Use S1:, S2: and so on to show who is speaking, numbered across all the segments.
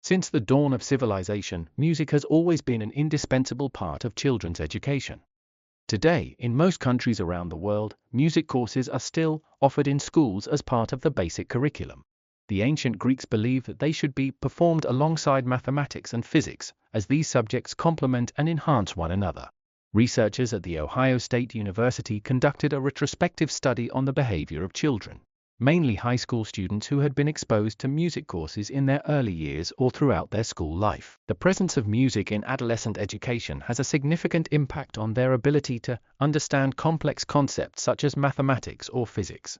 S1: Since the dawn of civilization, music has always been an indispensable part of children's education. Today, in most countries around the world, music courses are still offered in schools as part of the basic curriculum. The ancient Greeks believed that they should be performed alongside mathematics and physics, as these subjects complement and enhance one another. Researchers at The Ohio State University conducted a retrospective study on the behavior of children, mainly high school students who had been exposed to music courses in their early years or throughout their school life. The presence of music in adolescent education has a significant impact on their ability to understand complex concepts such as mathematics or physics.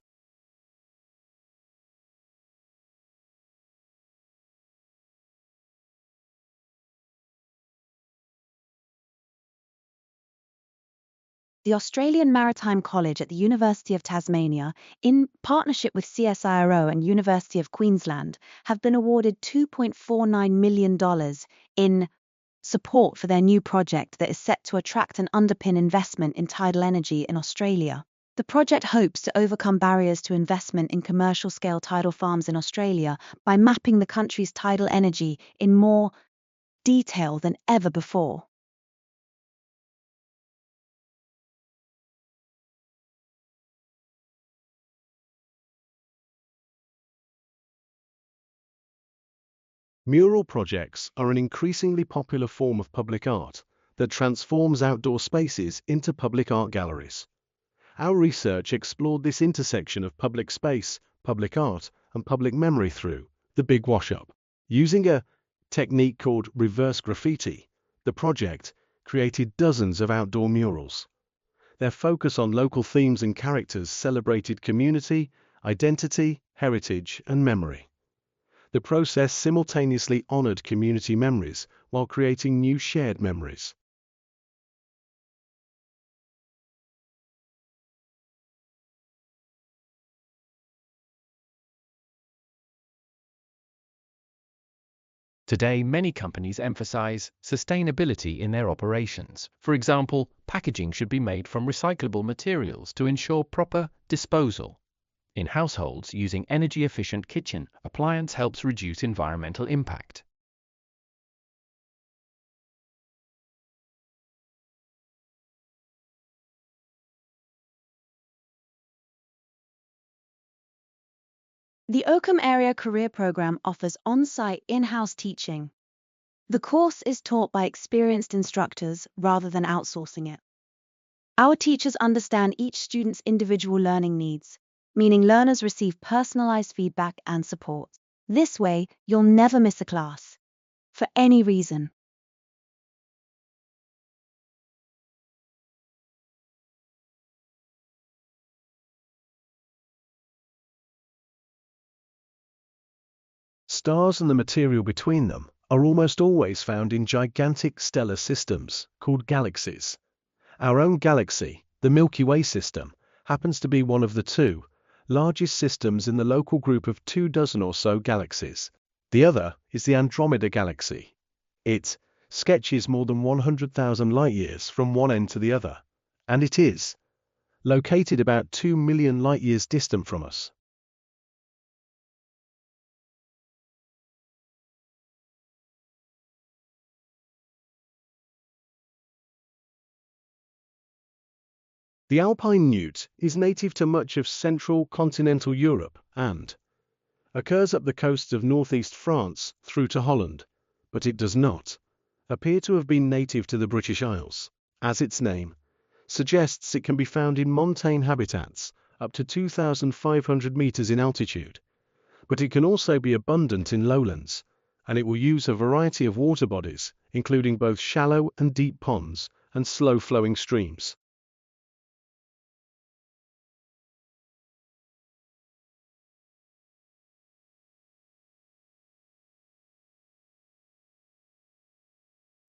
S2: The Australian Maritime College at the University of Tasmania, in partnership with CSIRO and University of Queensland, have been awarded $2.49 million in support for their new project that is set to attract and underpin investment in tidal energy in Australia. The project hopes to overcome barriers to investment in commercial-scale tidal farms in Australia by mapping the country's tidal energy in more detail than ever before.
S3: Mural projects are an increasingly popular form of public art that transforms outdoor spaces into public art galleries. Our research explored this intersection of public space, public art, and public memory through the Big Wash-Up. Using a technique called reverse graffiti, the project created dozens of outdoor murals. Their focus on local themes and characters celebrated community, identity, heritage, and memory. The process simultaneously honored community memories while creating new shared memories.
S1: Today, many companies emphasize sustainability in their operations. For example, packaging should be made from recyclable materials to ensure proper disposal. In households, using energy-efficient kitchen appliance helps reduce environmental impact.
S2: The Oakham Area Career Program offers on-site in-house teaching. The course is taught by experienced instructors rather than outsourcing it. Our teachers understand each student's individual learning needs, meaning learners receive personalized feedback and support. This way, you'll never miss a class, for any reason.
S3: Stars and the material between them are almost always found in gigantic stellar systems called galaxies. Our own galaxy, the Milky Way system, happens to be one of the two largest systems in the local group of 24 or so galaxies. The other is the Andromeda Galaxy. It sketches more than 100,000 light-years from one end to the other, and it is located about 2 million light-years distant from us. The alpine newt is native to much of central continental Europe and occurs up the coasts of northeast France through to Holland, but it does not appear to have been native to the British Isles, as its name suggests. It can be found in montane habitats up to 2,500 meters in altitude, but it can also be abundant in lowlands, and it will use a variety of water bodies, including both shallow and deep ponds and slow-flowing streams.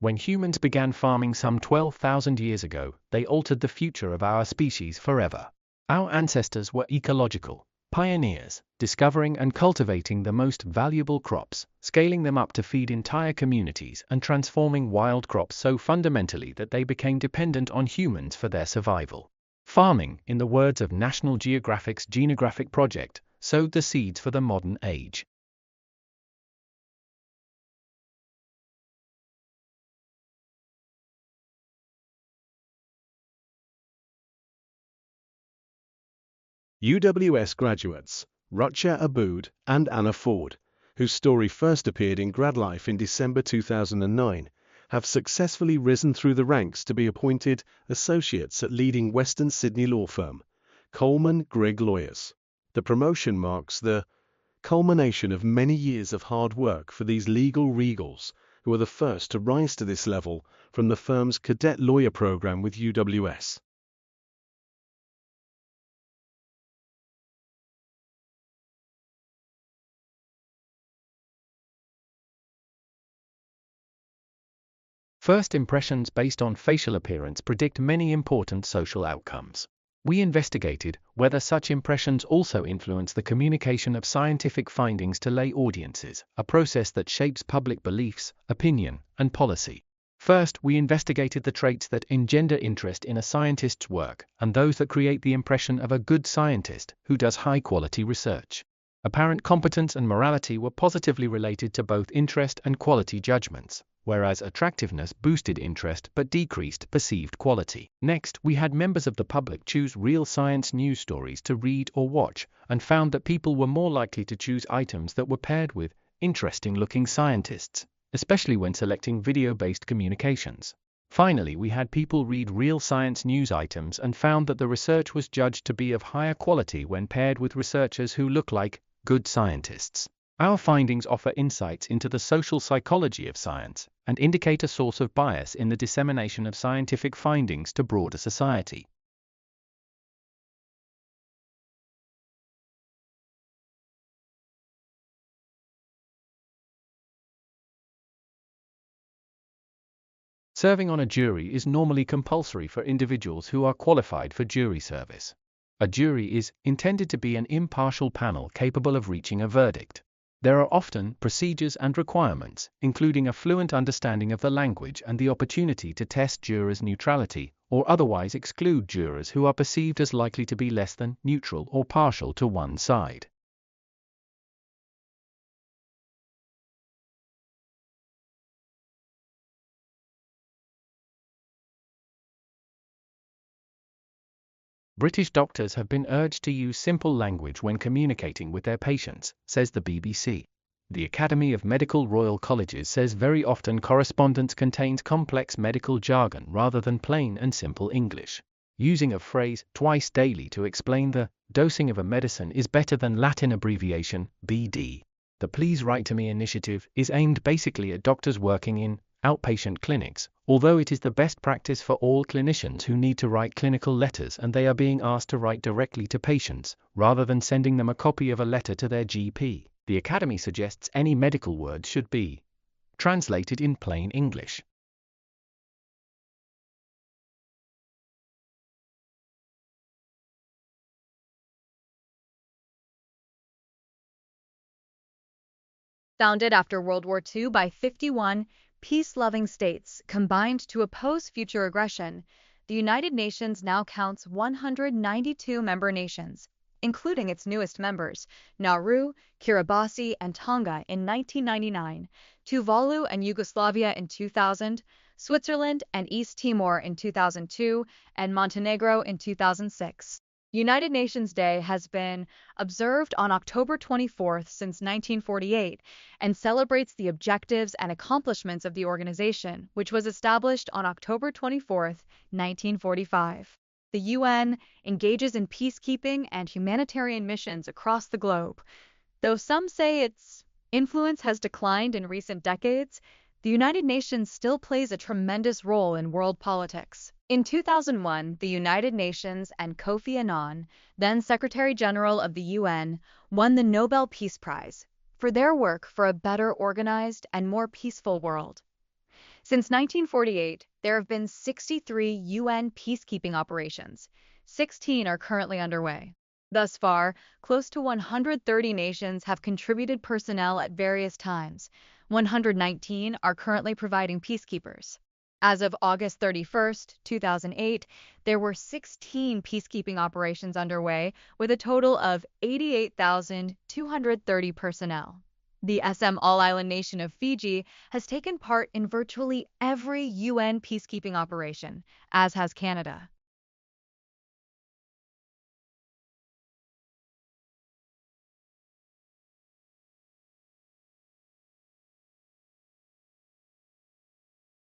S1: When humans began farming some 12,000 years ago, they altered the future of our species forever. Our ancestors were ecological pioneers, discovering and cultivating the most valuable crops, scaling them up to feed entire communities, and transforming wild crops so fundamentally that they became dependent on humans for their survival. Farming, in the words of National Geographic's Genographic Project, sowed the seeds for the modern age.
S3: UWS graduates, Rutger Aboud and Anna Ford, whose story first appeared in GradLife in December 2009, have successfully risen through the ranks to be appointed associates at leading Western Sydney law firm, Coleman Grigg Lawyers. The promotion marks the culmination of many years of hard work for these legal regals, who are the first to rise to this level from the firm's cadet lawyer program with UWS.
S1: First impressions based on facial appearance predict many important social outcomes. We investigated whether such impressions also influence the communication of scientific findings to lay audiences, a process that shapes public beliefs, opinion, and policy. First, we investigated the traits that engender interest in a scientist's work and those that create the impression of a good scientist who does high-quality research. Apparent competence and morality were positively related to both interest and quality judgments, whereas attractiveness boosted interest but decreased perceived quality. Next, we had members of the public choose real science news stories to read or watch, and found that people were more likely to choose items that were paired with interesting-looking scientists, especially when selecting video-based communications. Finally, we had people read real science news items and found that the research was judged to be of higher quality when paired with researchers who look like good scientists. Our findings offer insights into the social psychology of science and indicate a source of bias in the dissemination of scientific findings to broader society. Serving on a jury is normally compulsory for individuals who are qualified for jury service. A jury is intended to be an impartial panel capable of reaching a verdict. There are often procedures and requirements, including a fluent understanding of the language and the opportunity to test jurors' neutrality, or otherwise exclude jurors who are perceived as likely to be less than neutral or partial to one side. British doctors have been urged to use simple language when communicating with their patients, says the BBC. The Academy of Medical Royal Colleges says very often correspondence contains complex medical jargon rather than plain and simple English. Using a phrase twice daily to explain the dosing of a medicine is better than Latin abbreviation BD. The Please Write to Me initiative is aimed basically at doctors working in outpatient clinics, although it is the best practice for all clinicians who need to write clinical letters and they are being asked to write directly to patients, rather than sending them a copy of a letter to their GP. The Academy suggests any medical words should be translated in plain English.
S4: Founded after World War II by 51 peace-loving states combined to oppose future aggression, the United Nations now counts 192 member nations, including its newest members, Nauru, Kiribati, and Tonga in 1999, Tuvalu and Yugoslavia in 2000, Switzerland and East Timor in 2002, and Montenegro in 2006. United Nations Day has been observed on October 24th since 1948 and celebrates the objectives and accomplishments of the organization, which was established on October 24th, 1945. The UN engages in peacekeeping and humanitarian missions across the globe. Though some say its influence has declined in recent decades, the United Nations still plays a tremendous role in world politics. In 2001, the United Nations and Kofi Annan, then Secretary General of the UN, won the Nobel Peace Prize for their work for a better organized and more peaceful world. Since 1948, there have been 63 UN peacekeeping operations. 16 are currently underway. Thus far, close to 130 nations have contributed personnel at various times. 119 are currently providing peacekeepers. As of August 31, 2008, there were 16 peacekeeping operations underway with a total of 88,230 personnel. The SM all-island nation of Fiji has taken part in virtually every UN peacekeeping operation, as has Canada.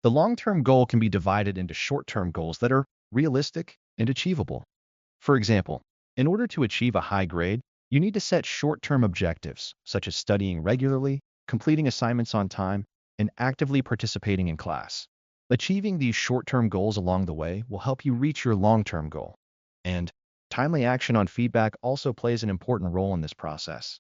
S5: The long-term goal can be divided into short-term goals that are realistic and achievable. For example, in order to achieve a high grade, you need to set short-term objectives, such as studying regularly, completing assignments on time, and actively participating in class. Achieving these short-term goals along the way will help you reach your long-term goal. And timely action on feedback also plays an important role in this process.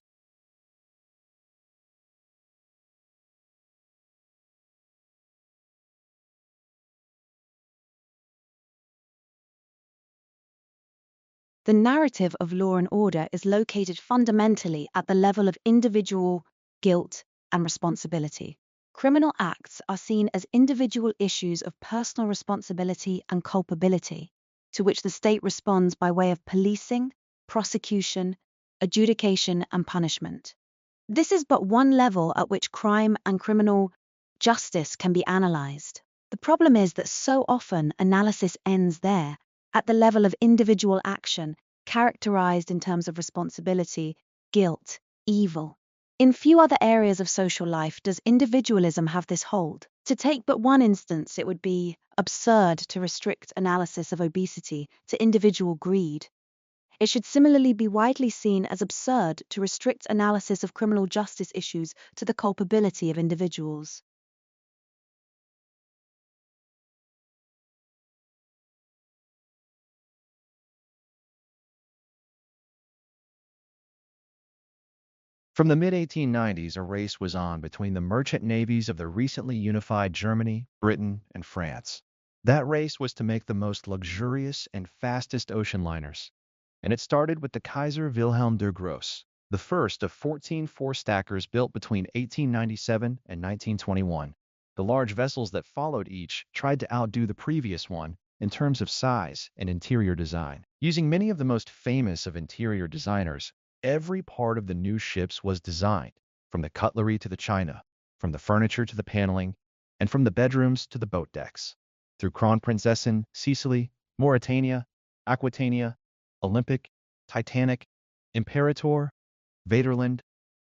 S2: The narrative of law and order is located fundamentally at the level of individual guilt and responsibility. Criminal acts are seen as individual issues of personal responsibility and culpability, to which the state responds by way of policing, prosecution, adjudication, and punishment. This is but one level at which crime and criminal justice can be analysed. The problem is that so often analysis ends there, at the level of individual action, characterized in terms of responsibility, guilt, evil. In few other areas of social life does individualism have this hold. To take but one instance, it would be absurd to restrict analysis of obesity to individual greed. It should similarly be widely seen as absurd to restrict analysis of criminal justice issues to the culpability of individuals.
S5: From the mid-1890s, a race was on between the merchant navies of the recently unified Germany, Britain, and France. That race was to make the most luxurious and fastest ocean liners. And it started with the Kaiser Wilhelm der Grosse, the first of 14 four-stackers built between 1897 and 1921. The large vessels that followed each tried to outdo the previous one in terms of size and interior design. Using many of the most famous of interior designers, every part of the new ships was designed, from the cutlery to the china, from the furniture to the paneling, and from the bedrooms to the boat decks. Through Kronprinzessin, Sicily, Mauritania, Aquitania, Olympic, Titanic, Imperator, Vaterland,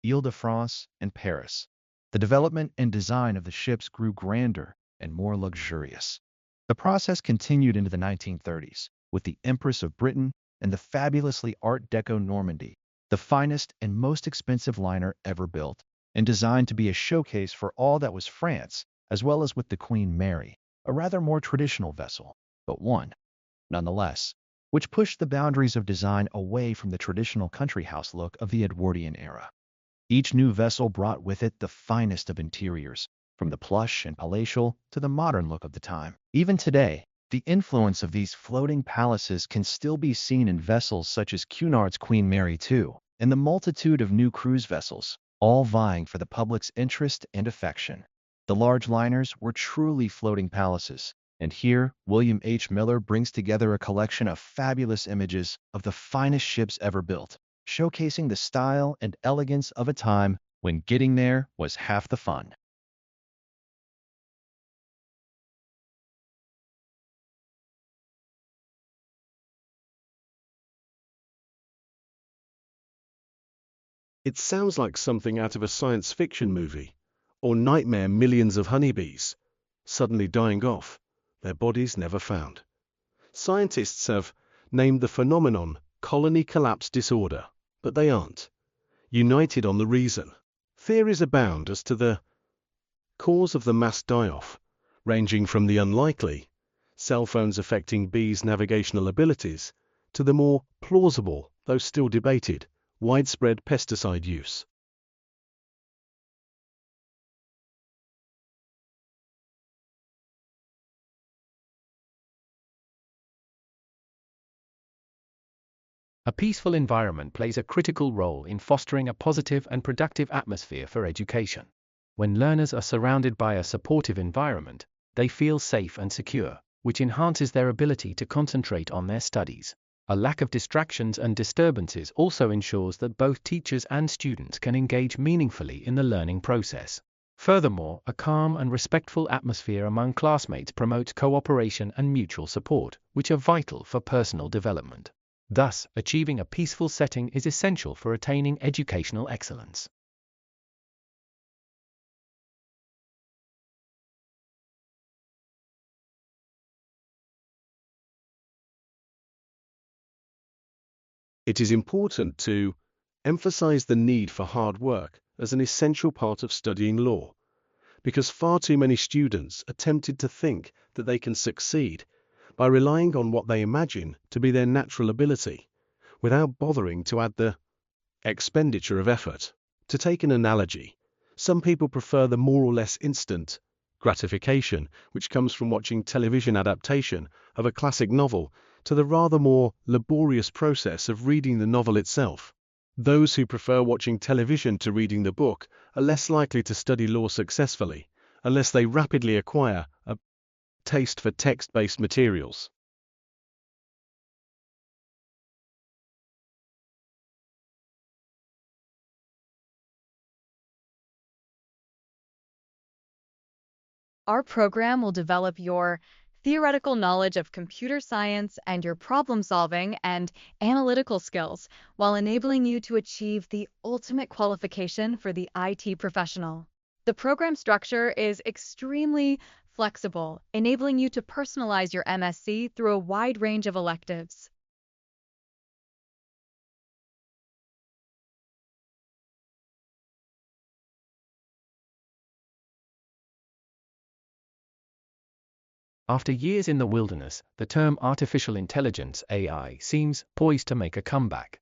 S5: Ile-de-France, and Paris, the development and design of the ships grew grander and more luxurious. The process continued into the 1930s, with the Empress of Britain and the fabulously Art Deco Normandy, the finest and most expensive liner ever built, and designed to be a showcase for all that was France, as well as with the Queen Mary, a rather more traditional vessel, but one, nonetheless, which pushed the boundaries of design away from the traditional country house look of the Edwardian era. Each new vessel brought with it the finest of interiors, from the plush and palatial to the modern look of the time. Even today, the influence of these floating palaces can still be seen in vessels such as Cunard's Queen Mary II, and the multitude of new cruise vessels, all vying for the public's interest and affection. The large liners were truly floating palaces, and here William H. Miller brings together a collection of fabulous images of the finest ships ever built, showcasing the style and elegance of a time when getting there was half the fun.
S3: It sounds like something out of a science fiction movie, or nightmare millions of honeybees, suddenly dying off, their bodies never found. Scientists have named the phenomenon colony collapse disorder, but they aren't united on the reason. Theories abound as to the cause of the mass die-off, ranging from the unlikely, cell phones affecting bees' navigational abilities, to the more plausible, though still debated, widespread pesticide use.
S1: A peaceful environment plays a critical role in fostering a positive and productive atmosphere for education. When learners are surrounded by a supportive environment, they feel safe and secure, which enhances their ability to concentrate on their studies. A lack of distractions and disturbances also ensures that both teachers and students can engage meaningfully in the learning process. Furthermore, a calm and respectful atmosphere among classmates promotes cooperation and mutual support, which are vital for personal development. Thus, achieving a peaceful setting is essential for attaining educational excellence.
S3: It is important to emphasize the need for hard work as an essential part of studying law, because far too many students are tempted to think that they can succeed by relying on what they imagine to be their natural ability, without bothering to add the expenditure of effort. To take an analogy, some people prefer the more or less instant gratification which comes from watching television adaptation of a classic novel to the rather more laborious process of reading the novel itself. Those who prefer watching television to reading the book are less likely to study law successfully unless they rapidly acquire a taste for text-based materials.
S4: Our program will develop your theoretical knowledge of computer science and your problem solving and analytical skills while enabling you to achieve the ultimate qualification for the IT professional. The program structure is extremely flexible, enabling you to personalize your MSc through a wide range of electives.
S1: After years in the wilderness, the term artificial intelligence (AI) seems poised to make a comeback.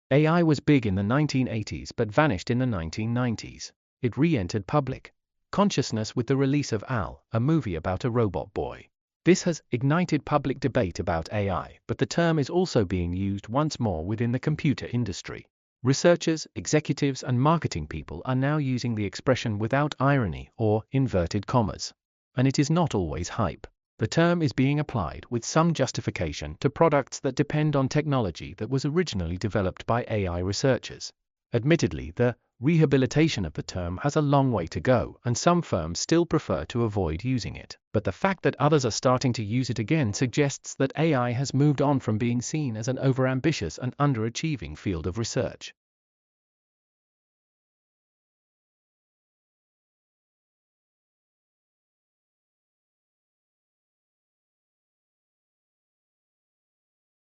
S1: AI was big in the 1980s but vanished in the 1990s. It re-entered public consciousness with the release of Al, a movie about a robot boy. This has ignited public debate about AI, but the term is also being used once more within the computer industry. Researchers, executives, and marketing people are now using the expression without irony or inverted commas. And it is not always hype. The term is being applied with some justification to products that depend on technology that was originally developed by AI researchers. Admittedly, the rehabilitation of the term has a long way to go, and some firms still prefer to avoid using it. But the fact that others are starting to use it again suggests that AI has moved on from being seen as an overambitious and underachieving field of research.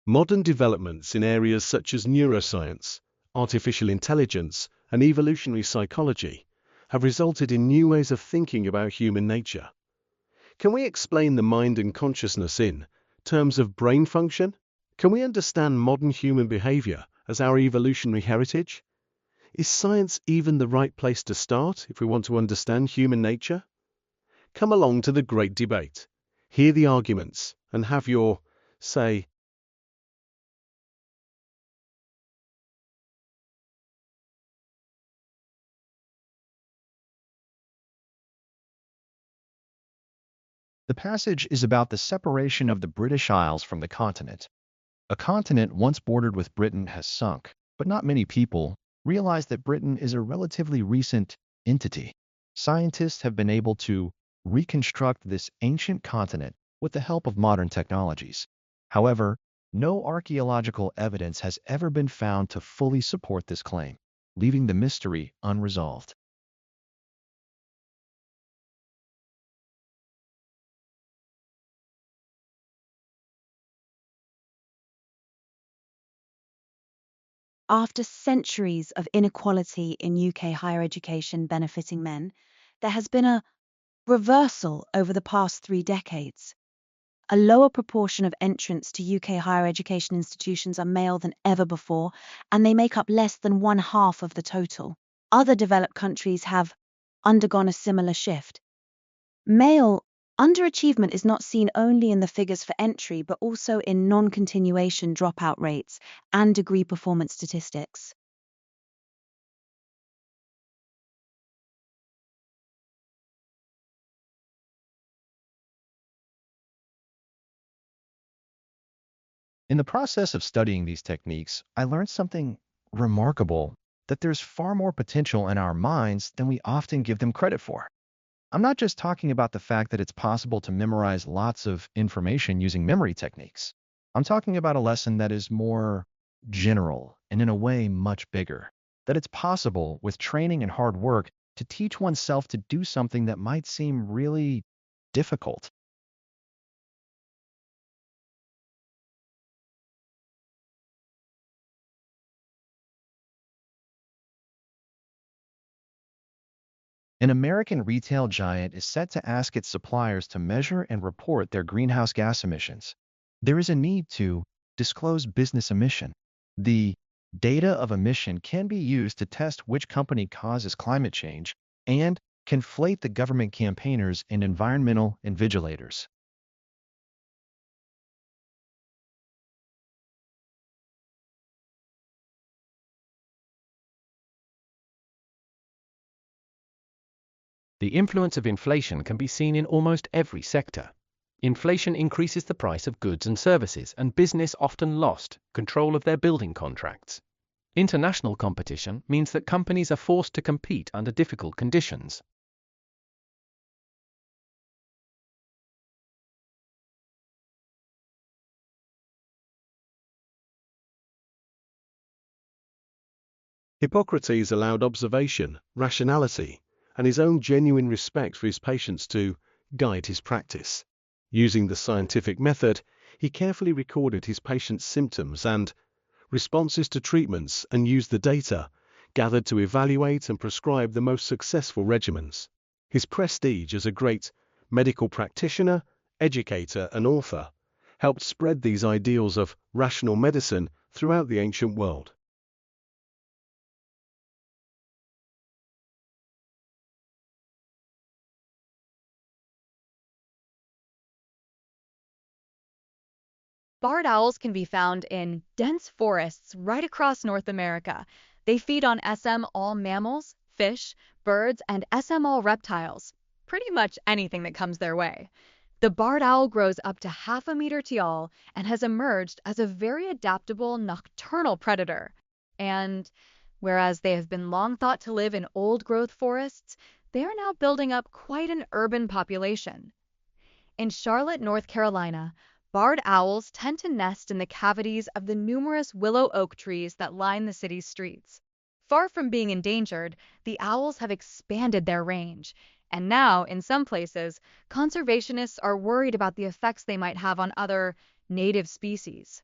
S3: Modern developments in areas such as neuroscience, artificial intelligence, and evolutionary psychology have resulted in new ways of thinking about human nature. Can we explain the mind and consciousness in terms of brain function? Can we understand modern human behavior as our evolutionary heritage? Is science even the right place to start if we want to understand human nature? Come along to the great debate. Hear the arguments and have your say.
S5: The passage is about the separation of the British Isles from the continent. A continent once bordered with Britain has sunk, but not many people realize that Britain is a relatively recent entity. Scientists have been able to reconstruct this ancient continent with the help of modern technologies. However, no archaeological evidence has ever been found to fully support this claim, leaving the mystery unresolved.
S2: After centuries of inequality in UK higher education benefiting men, there has been a reversal over the past 3 decades. A lower proportion of entrants to UK higher education institutions are male than ever before, and they make up less than 1/2 of the total. Other developed countries have undergone a similar shift. Male underachievement is not seen only in the figures for entry, but also in non-continuation dropout rates and degree performance statistics.
S5: In the process of studying these techniques, I learned something remarkable, that there's far more potential in our minds than we often give them credit for. I'm not just talking about the fact that it's possible to memorize lots of information using memory techniques. I'm talking about a lesson that is more general and in a way much bigger. That it's possible with training and hard work to teach oneself to do something that might seem really difficult. An American retail giant is set to ask its suppliers to measure and report their greenhouse gas emissions. There is a need to disclose business emission. The data of emission can be used to test which company causes climate change and conflate the government campaigners and environmental invigilators.
S1: The influence of inflation can be seen in almost every sector. Inflation increases the price of goods and services, and business often lost control of their building contracts. International competition means that companies are forced to compete under difficult conditions.
S3: Hippocrates allowed observation, rationality, and his own genuine respect for his patients to guide his practice. Using the scientific method, he carefully recorded his patients' symptoms and responses to treatments and used the data gathered to evaluate and prescribe the most successful regimens. His prestige as a great medical practitioner, educator, and author helped spread these ideals of rational medicine throughout the ancient world.
S4: Barred owls can be found in dense forests right across North America. They feed on SM all mammals, fish, birds, and SM all reptiles, pretty much anything that comes their way. The barred owl grows up to half a meter tall and has emerged as a very adaptable nocturnal predator. And whereas they have been long thought to live in old-growth forests, they are now building up quite an urban population. In Charlotte, North Carolina, barred owls tend to nest in the cavities of the numerous willow oak trees that line the city's streets. Far from being endangered, the owls have expanded their range, and now, in some places, conservationists are worried about the effects they might have on other native species.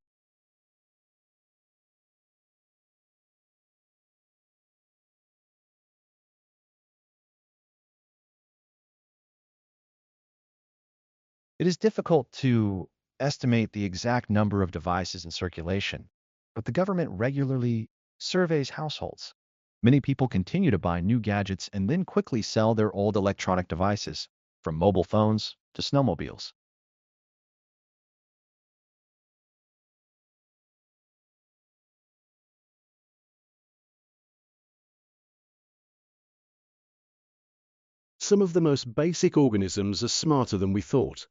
S5: It is difficult to estimate the exact number of devices in circulation, but the government regularly surveys households. Many people continue to buy new gadgets and then quickly sell their old electronic devices, from mobile phones to snowmobiles.
S3: Some of the most basic organisms are smarter than we thought.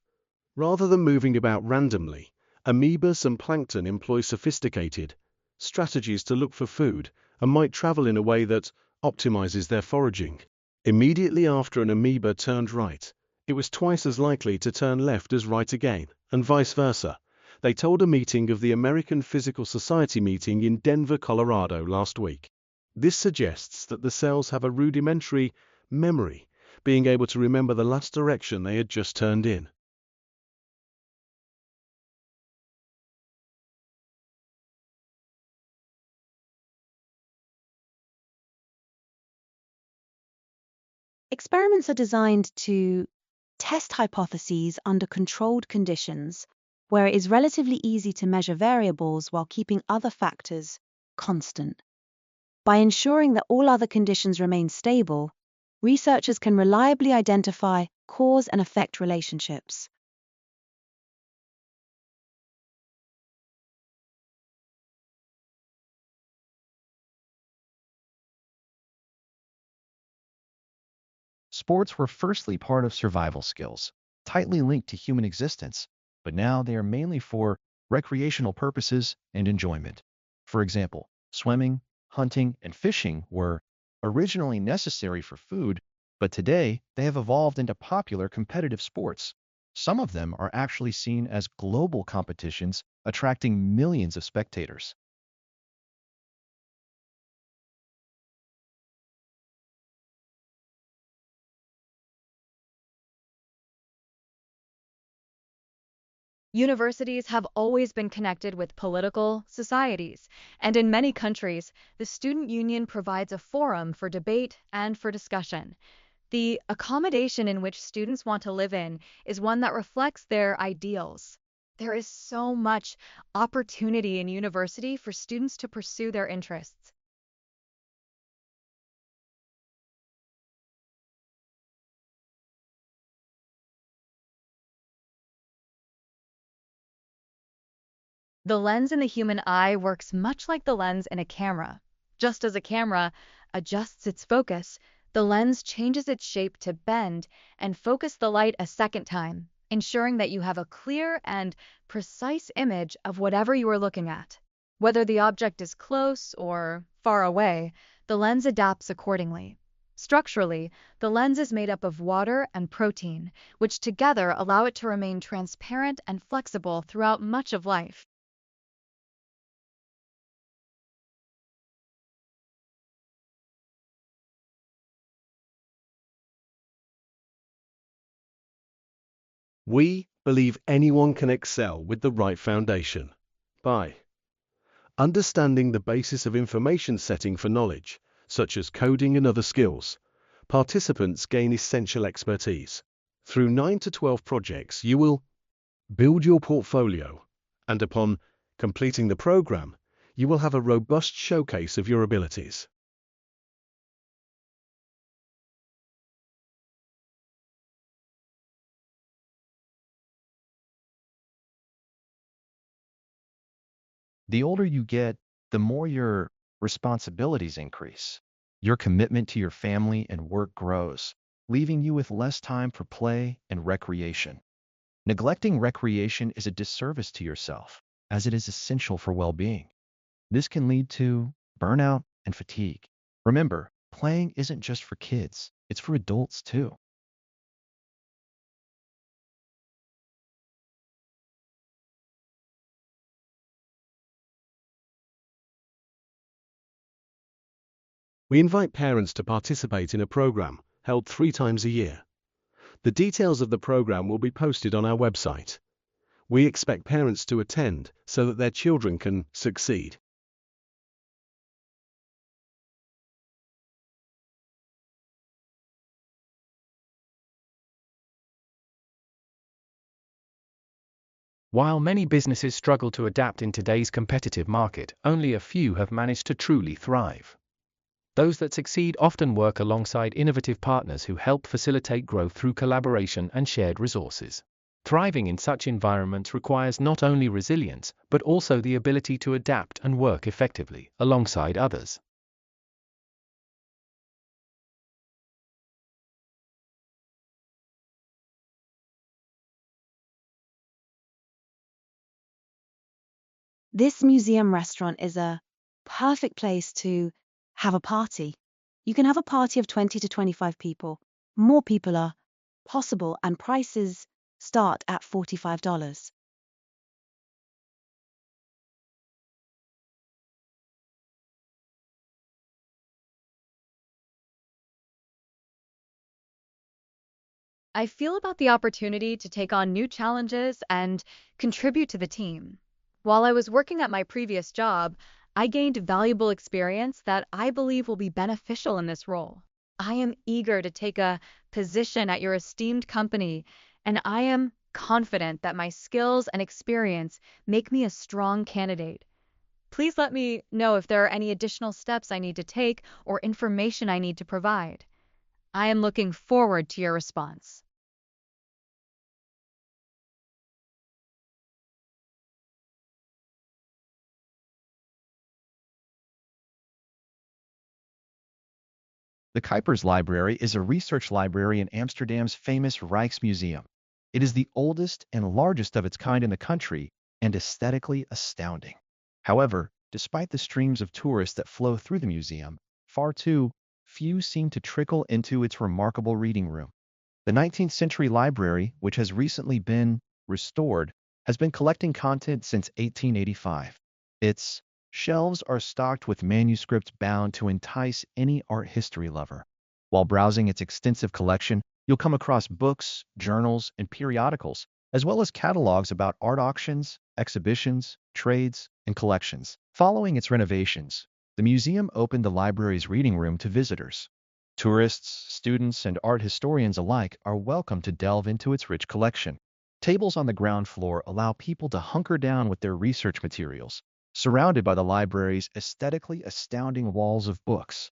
S3: Rather than moving about randomly, amoebas and plankton employ sophisticated strategies to look for food and might travel in a way that optimizes their foraging. Immediately after an amoeba turned right, it was twice as likely to turn left as right again, and vice versa. They told a meeting of the American Physical Society meeting in Denver, Colorado last week. This suggests that the cells have a rudimentary memory, being able to remember the last direction they had just turned in.
S2: Experiments are designed to test hypotheses under controlled conditions, where it is relatively easy to measure variables while keeping other factors constant. By ensuring that all other conditions remain stable, researchers can reliably identify cause and effect relationships.
S5: Sports were firstly part of survival skills, tightly linked to human existence, but now they are mainly for recreational purposes and enjoyment. For example, swimming, hunting, and fishing were originally necessary for food, but today they have evolved into popular competitive sports. Some of them are actually seen as global competitions, attracting millions of spectators.
S4: Universities have always been connected with political societies, and in many countries, the student union provides a forum for debate and for discussion. The accommodation in which students want to live in is one that reflects their ideals. There is so much opportunity in university for students to pursue their interests. The lens in the human eye works much like the lens in a camera. Just as a camera adjusts its focus, the lens changes its shape to bend and focus the light a second time, ensuring that you have a clear and precise image of whatever you are looking at. Whether the object is close or far away, the lens adapts accordingly. Structurally, the lens is made up of water and protein, which together allow it to remain transparent and flexible throughout much of life.
S3: We believe anyone can excel with the right foundation. By understanding the basis of information setting for knowledge, such as coding and other skills, participants gain essential expertise. Through 9 to 12 projects, you will build your portfolio, and upon completing the program, you will have a robust showcase of your abilities.
S5: The older you get, the more your responsibilities increase. Your commitment to your family and work grows, leaving you with less time for play and recreation. Neglecting recreation is a disservice to yourself, as it is essential for well-being. This can lead to burnout and fatigue. Remember, playing isn't just for kids, it's for adults too.
S3: We invite parents to participate in a program held 3 times a year. The details of the program will be posted on our website. We expect parents to attend so that their children can succeed.
S1: While many businesses struggle to adapt in today's competitive market, only a few have managed to truly thrive. Those that succeed often work alongside innovative partners who help facilitate growth through collaboration and shared resources. Thriving in such environments requires not only resilience, but also the ability to adapt and work effectively alongside others.
S2: This museum restaurant is a perfect place to have a party. You can have a party of 20 to 25 people. More people are possible, and prices start at $45.
S4: I feel about the opportunity to take on new challenges and contribute to the team. While I was working at my previous job, I gained valuable experience that I believe will be beneficial in this role. I am eager to take a position at your esteemed company, and I am confident that my skills and experience make me a strong candidate. Please let me know if there are any additional steps I need to take or information I need to provide. I am looking forward to your response.
S5: The Kuipers Library is a research library in Amsterdam's famous Rijksmuseum. It is the oldest and largest of its kind in the country and aesthetically astounding. However, despite the streams of tourists that flow through the museum, far too few seem to trickle into its remarkable reading room. The 19th century library, which has recently been restored, has been collecting content since 1885. Its shelves are stocked with manuscripts bound to entice any art history lover. While browsing its extensive collection, you'll come across books, journals, and periodicals, as well as catalogs about art auctions, exhibitions, trades, and collections. Following its renovations, the museum opened the library's reading room to visitors. Tourists, students, and art historians alike are welcome to delve into its rich collection. Tables on the ground floor allow people to hunker down with their research materials, surrounded by the library's aesthetically astounding walls of books.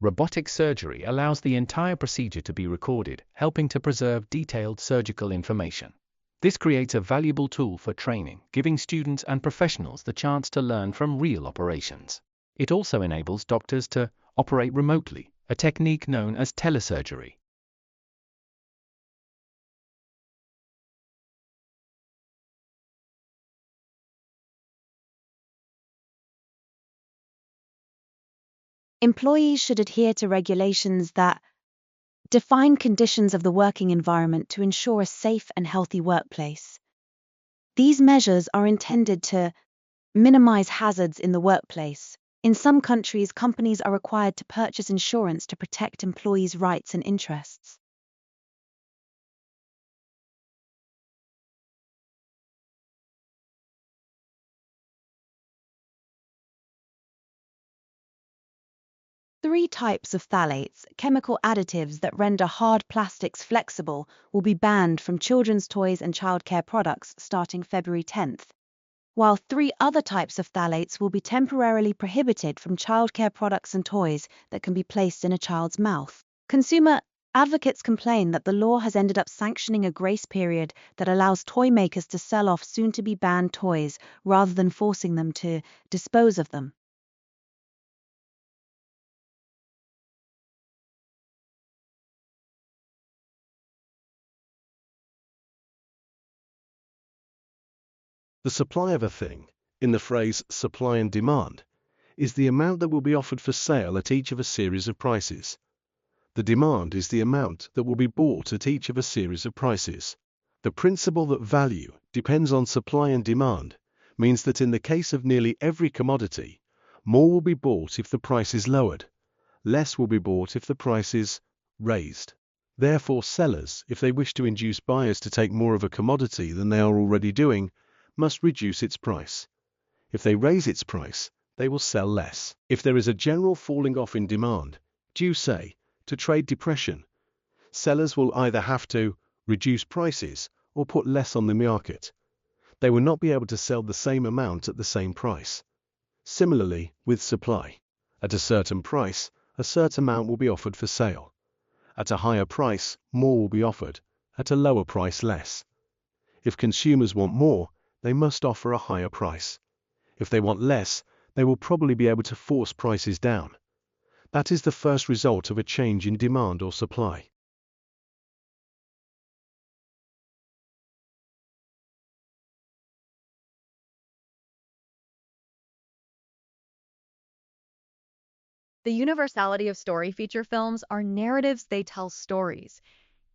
S1: Robotic surgery allows the entire procedure to be recorded, helping to preserve detailed surgical information. This creates a valuable tool for training, giving students and professionals the chance to learn from real operations. It also enables doctors to operate remotely, a technique known as telesurgery.
S2: Employees should adhere to regulations that define conditions of the working environment to ensure a safe and healthy workplace. These measures are intended to minimize hazards in the workplace. In some countries, companies are required to purchase insurance to protect employees' rights and interests. Three types of phthalates, chemical additives that render hard plastics flexible, will be banned from children's toys and childcare products starting February 10th, while three other types of phthalates will be temporarily prohibited from childcare products and toys that can be placed in a child's mouth. Consumer advocates complain that the law has ended up sanctioning a grace period that allows toy makers to sell off soon-to-be banned toys rather than forcing them to dispose of them.
S3: The supply of a thing, in the phrase supply and demand, is the amount that will be offered for sale at each of a series of prices. The demand is the amount that will be bought at each of a series of prices. The principle that value depends on supply and demand means that in the case of nearly every commodity, more will be bought if the price is lowered, less will be bought if the price is raised. Therefore, sellers, if they wish to induce buyers to take more of a commodity than they are already doing, must reduce its price. If they raise its price, they will sell less. If there is a general falling off in demand, due, say, to trade depression, sellers will either have to reduce prices or put less on the market. They will not be able to sell the same amount at the same price. Similarly, with supply. At a certain price, a certain amount will be offered for sale. At a higher price, more will be offered. At a lower price, less. If consumers want more, they must offer a higher price. If they want less, they will probably be able to force prices down. That is the first result of a change in demand or supply.
S4: The universality of story feature films are narratives they tell stories.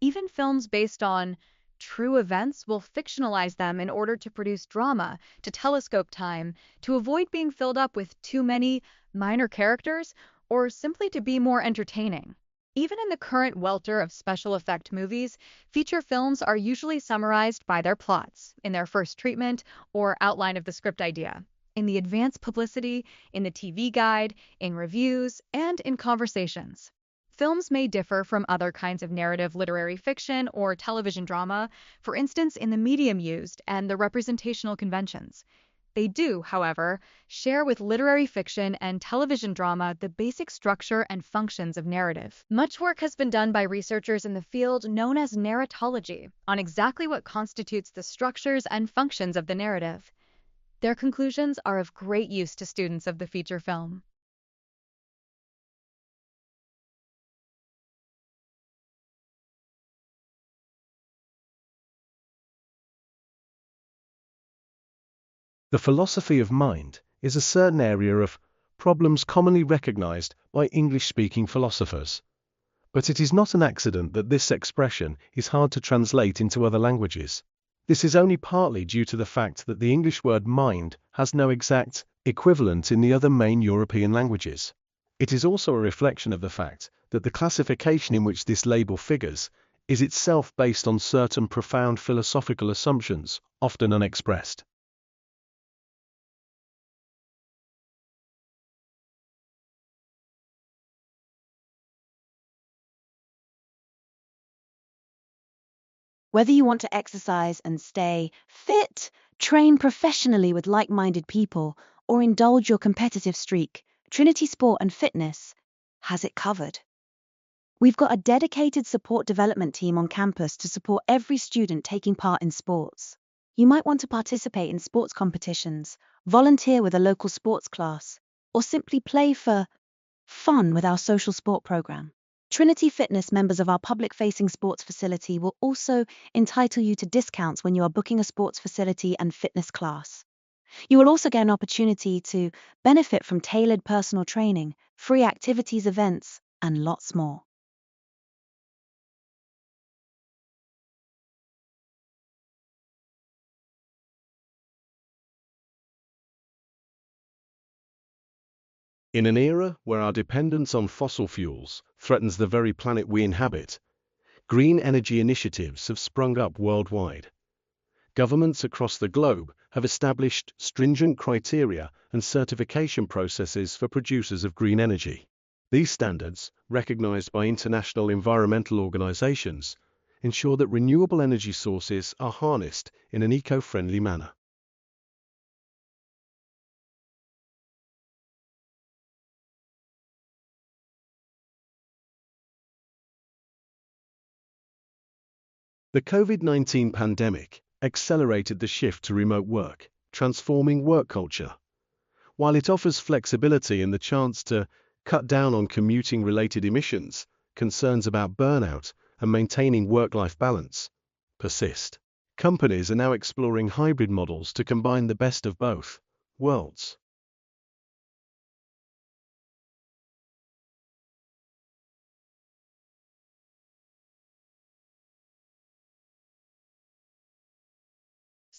S4: Even films based on true events will fictionalize them in order to produce drama, to telescope time, to avoid being filled up with too many minor characters, or simply to be more entertaining. Even in the current welter of special effect movies, feature films are usually summarized by their plots, in their first treatment or outline of the script idea, in the advance publicity, in the TV guide, in reviews, and in conversations. Films may differ from other kinds of narrative literary fiction or television drama, for instance in the medium used and the representational conventions. They do, however, share with literary fiction and television drama the basic structure and functions of narrative. Much work has been done by researchers in the field known as narratology on exactly what constitutes the structures and functions of the narrative. Their conclusions are of great use to students of the feature film.
S3: The philosophy of mind is a certain area of problems commonly recognized by English-speaking philosophers. But it is not an accident that this expression is hard to translate into other languages. This is only partly due to the fact that the English word mind has no exact equivalent in the other main European languages. It is also a reflection of the fact that the classification in which this label figures is itself based on certain profound philosophical assumptions, often unexpressed.
S2: Whether you want to exercise and stay fit, train professionally with like-minded people, or indulge your competitive streak, Trinity Sport and Fitness has it covered. We've got a dedicated support development team on campus to support every student taking part in sports. You might want to participate in sports competitions, volunteer with a local sports class, or simply play for fun with our social sport program. Trinity Fitness members of our public-facing sports facility will also entitle you to discounts when you are booking a sports facility and fitness class. You will also get an opportunity to benefit from tailored personal training, free activities, events, and lots more.
S3: In an era where our dependence on fossil fuels threatens the very planet we inhabit, green energy initiatives have sprung up worldwide. Governments across the globe have established stringent criteria and certification processes for producers of green energy. These standards, recognized by international environmental organizations, ensure that renewable energy sources are harnessed in an eco-friendly manner. The COVID-19 pandemic accelerated the shift to remote work, transforming work culture. While it offers flexibility and the chance to cut down on commuting-related emissions, concerns about burnout and maintaining work-life balance persist. Companies are now exploring hybrid models to combine the best of both worlds.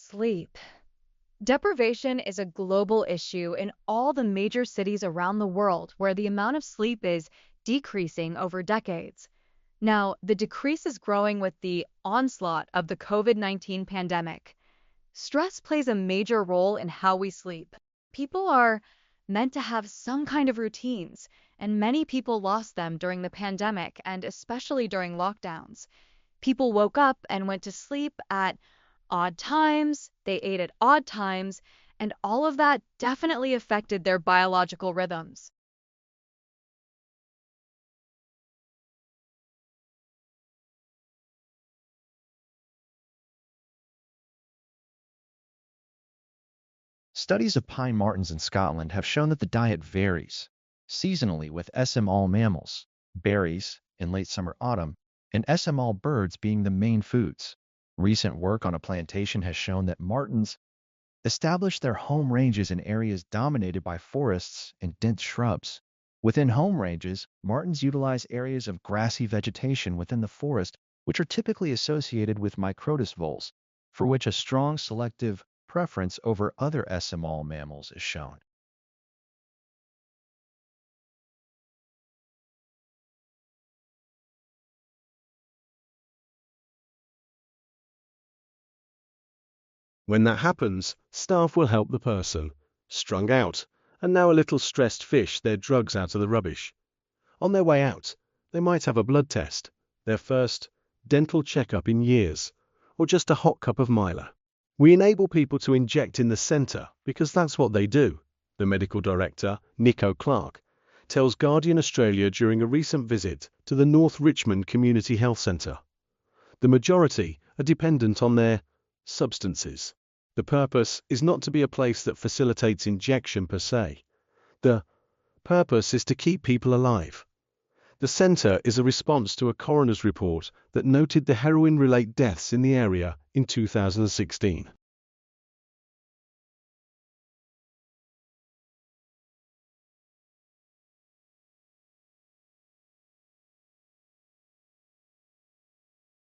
S4: Sleep. Deprivation is a global issue in all the major cities around the world where the amount of sleep is decreasing over decades. Now, the decrease is growing with the onslaught of the COVID-19 pandemic. Stress plays a major role in how we sleep. People are meant to have some kind of routines, and many people lost them during the pandemic and especially during lockdowns. People woke up and went to sleep at odd times, they ate at odd times, and all of that definitely affected their biological rhythms.
S5: Studies of pine martens in Scotland have shown that the diet varies seasonally, with SML mammals, berries in late summer-autumn, and SML birds being the main foods. Recent work on a plantation has shown that martens establish their home ranges in areas dominated by forests and dense shrubs. Within home ranges, martens utilize areas of grassy vegetation within the forest, which are typically associated with Microtus voles, for which a strong selective preference over other SML mammals is shown.
S3: When that happens, staff will help the person, strung out, and now a little stressed, fish their drugs out of the rubbish. On their way out, they might have a blood test, their first dental checkup in years, or just a hot cup of Mila. We enable people to inject in the centre because that's what they do, the medical director, Nico Clark, tells Guardian Australia during a recent visit to the North Richmond Community Health Centre. The majority are dependent on their substances. The purpose is not to be a place that facilitates injection per se. The purpose is to keep people alive. The centre is a response to a coroner's report that noted the heroin-related deaths in the area in 2016.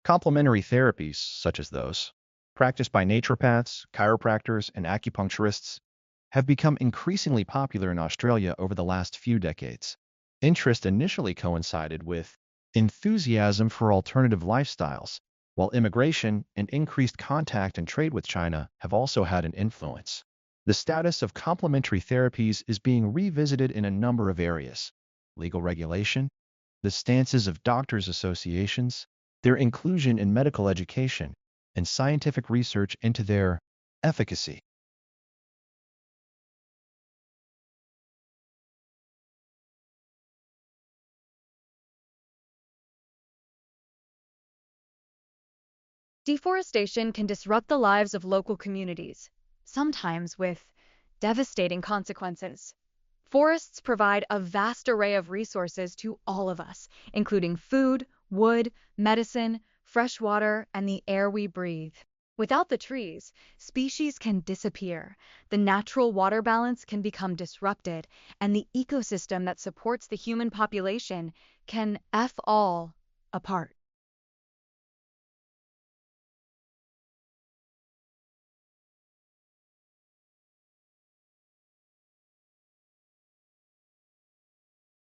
S5: Complementary therapies, such as those practiced by naturopaths, chiropractors, and acupuncturists, have become increasingly popular in Australia over the last few decades. Interest initially coincided with enthusiasm for alternative lifestyles, while immigration and increased contact and trade with China have also had an influence. The status of complementary therapies is being revisited in a number of areas: legal regulation, the stances of doctors' associations, their inclusion in medical education, and scientific research into their efficacy.
S4: Deforestation can disrupt the lives of local communities, sometimes with devastating consequences. Forests provide a vast array of resources to all of us, including food, wood, medicine, fresh water, and the air we breathe. Without the trees, species can disappear, the natural water balance can become disrupted, and the ecosystem that supports the human population can F all apart.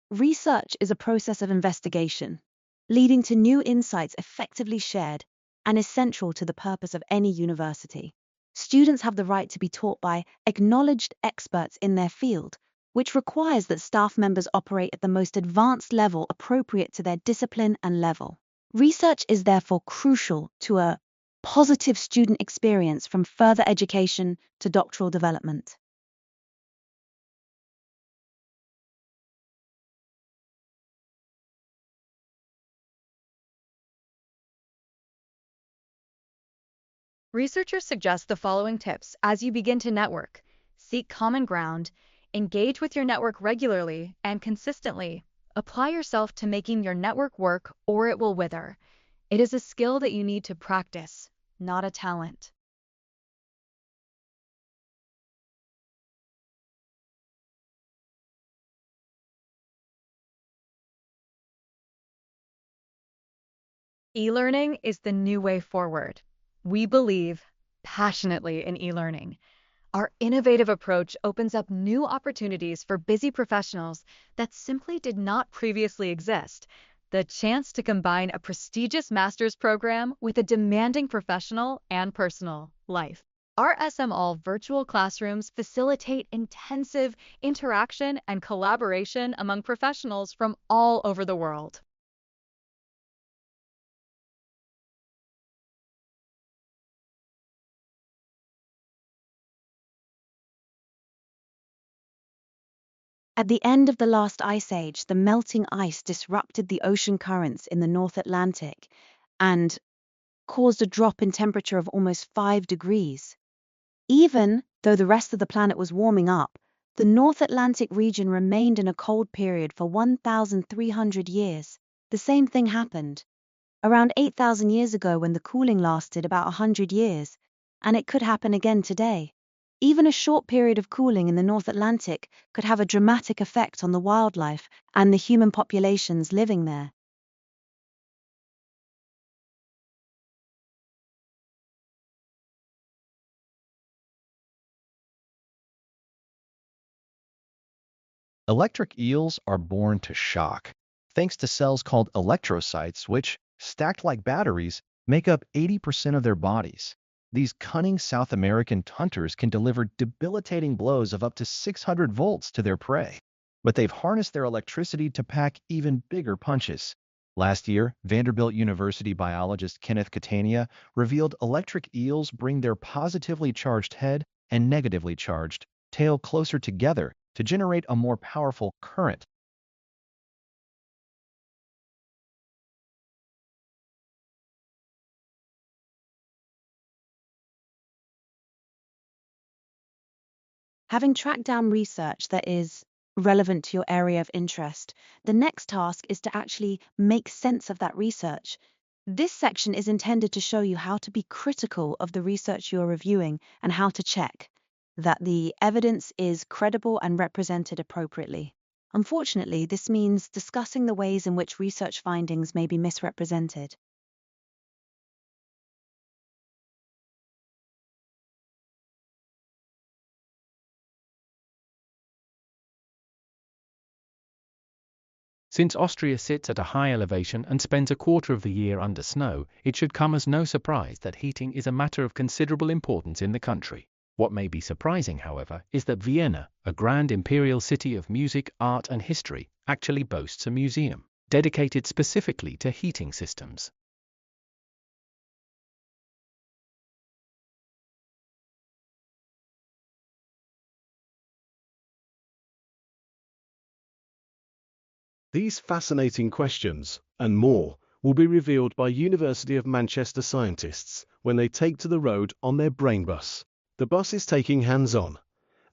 S2: Research is a process of investigation, leading to new insights effectively shared and essential to the purpose of any university. Students have the right to be taught by acknowledged experts in their field, which requires that staff members operate at the most advanced level appropriate to their discipline and level. Research is therefore crucial to a positive student experience from further education to doctoral development.
S4: Researchers suggest the following tips as you begin to network: seek common ground, engage with your network regularly and consistently, apply yourself to making your network work or it will wither. It is a skill that you need to practice, not a talent. E-learning is the new way forward. We believe passionately in e-learning. Our innovative approach opens up new opportunities for busy professionals that simply did not previously exist. The chance to combine a prestigious master's program with a demanding professional and personal life. Our SMall virtual classrooms facilitate intensive interaction and collaboration among professionals from all over the world.
S2: At the end of the last ice age, the melting ice disrupted the ocean currents in the North Atlantic and caused a drop in temperature of almost 5 degrees. Even though the rest of the planet was warming up, the North Atlantic region remained in a cold period for 1,300 years. The same thing happened around 8,000 years ago when the cooling lasted about 100 years, and it could happen again today. Even a short period of cooling in the North Atlantic could have a dramatic effect on the wildlife and the human populations living there.
S5: Electric eels are born to shock, thanks to cells called electrocytes, which, stacked like batteries, make up 80% of their bodies. These cunning South American hunters can deliver debilitating blows of up to 600 volts to their prey, but they've harnessed their electricity to pack even bigger punches. Last year, Vanderbilt University biologist Kenneth Catania revealed electric eels bring their positively charged head and negatively charged tail closer together to generate a more powerful current.
S2: Having tracked down research that is relevant to your area of interest, the next task is to actually make sense of that research. This section is intended to show you how to be critical of the research you're reviewing and how to check that the evidence is credible and represented appropriately. Unfortunately, this means discussing the ways in which research findings may be misrepresented.
S1: Since Austria sits at a high elevation and spends a quarter of the year under snow, it should come as no surprise that heating is a matter of considerable importance in the country. What may be surprising, however, is that Vienna, a grand imperial city of music, art and history, actually boasts a museum dedicated specifically to heating systems.
S3: These fascinating questions, and more, will be revealed by University of Manchester scientists when they take to the road on their brain bus. The bus is taking hands-on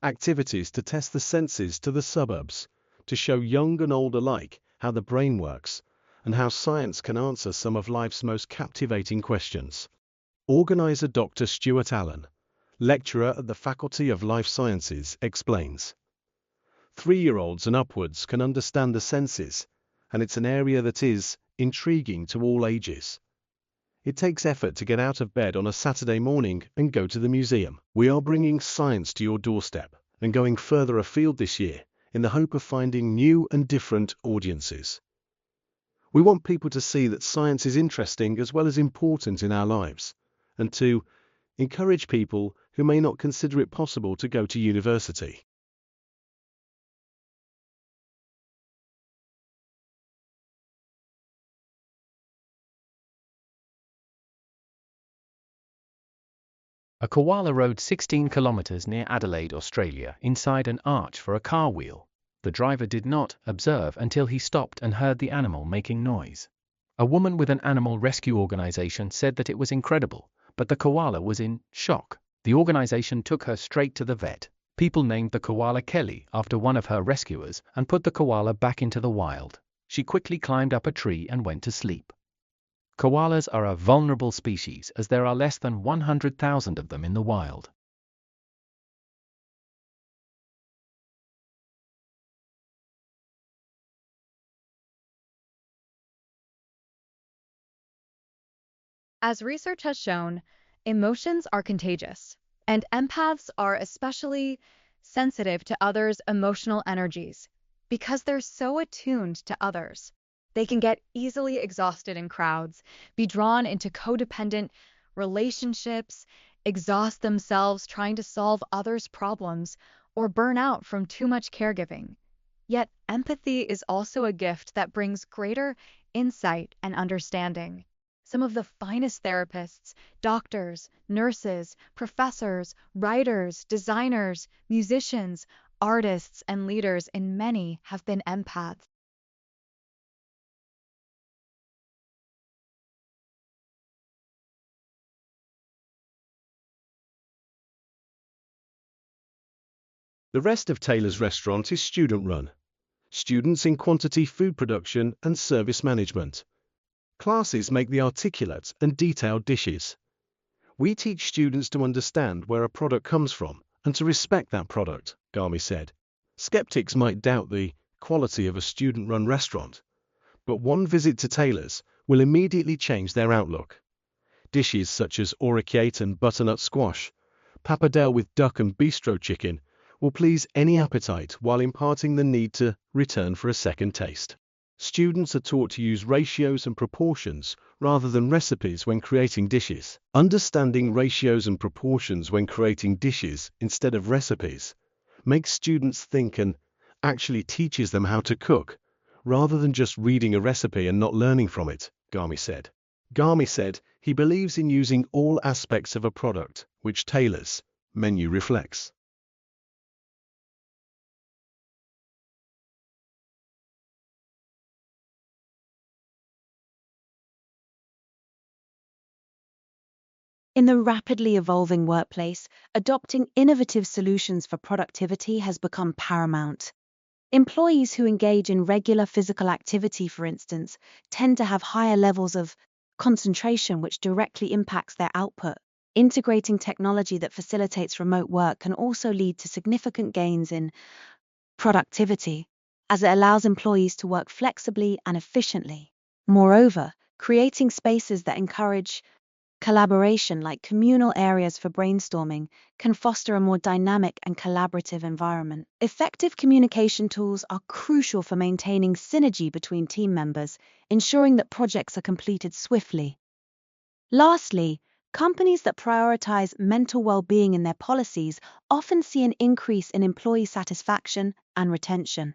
S3: activities to test the senses to the suburbs, to show young and old alike how the brain works and how science can answer some of life's most captivating questions. Organizer Dr. Stuart Allen, lecturer at the Faculty of Life Sciences, explains. 3-year-olds and upwards can understand the senses, and it's an area that is intriguing to all ages. It takes effort to get out of bed on a Saturday morning and go to the museum. We are bringing science to your doorstep and going further afield this year in the hope of finding new and different audiences. We want people to see that science is interesting as well as important in our lives, and to encourage people who may not consider it possible to go to university.
S1: A koala rode 16 kilometers near Adelaide, Australia, inside an arch for a car wheel. The driver did not observe until he stopped and heard the animal making noise. A woman with an animal rescue organization said that it was incredible, but the koala was in shock. The organization took her straight to the vet. People named the koala Kelly after one of her rescuers and put the koala back into the wild. She quickly climbed up a tree and went to sleep. Koalas are a vulnerable species as there are less than 100,000 of them in the wild.
S4: As research has shown, emotions are contagious, and empaths are especially sensitive to others' emotional energies because they're so attuned to others. They can get easily exhausted in crowds, be drawn into codependent relationships, exhaust themselves trying to solve others' problems, or burn out from too much caregiving. Yet empathy is also a gift that brings greater insight and understanding. Some of the finest therapists, doctors, nurses, professors, writers, designers, musicians, artists, and leaders in many have been empaths.
S3: The rest of Taylor's restaurant is student-run. Students in quantity food production and service management. Classes make the articulate and detailed dishes. We teach students to understand where a product comes from and to respect that product, Gami said. Skeptics might doubt the quality of a student-run restaurant, but one visit to Taylor's will immediately change their outlook. Dishes such as orecchiette and butternut squash, pappardelle with duck and bistro chicken will please any appetite while imparting the need to return for a second taste. Students are taught to use ratios and proportions rather than recipes when creating dishes. Understanding ratios and proportions when creating dishes instead of recipes makes students think and actually teaches them how to cook, rather than just reading a recipe and not learning from it, Gami said. Gami said he believes in using all aspects of a product, which Taylor's menu reflects.
S2: In the rapidly evolving workplace, adopting innovative solutions for productivity has become paramount. Employees who engage in regular physical activity, for instance, tend to have higher levels of concentration, which directly impacts their output. Integrating technology that facilitates remote work can also lead to significant gains in productivity, as it allows employees to work flexibly and efficiently. Moreover, creating spaces that encourage Collaboration, like communal areas for brainstorming, can foster a more dynamic and collaborative environment. Effective communication tools are crucial for maintaining synergy between team members, ensuring that projects are completed swiftly. Lastly, companies that prioritize mental well-being in their policies often see an increase in employee satisfaction and retention.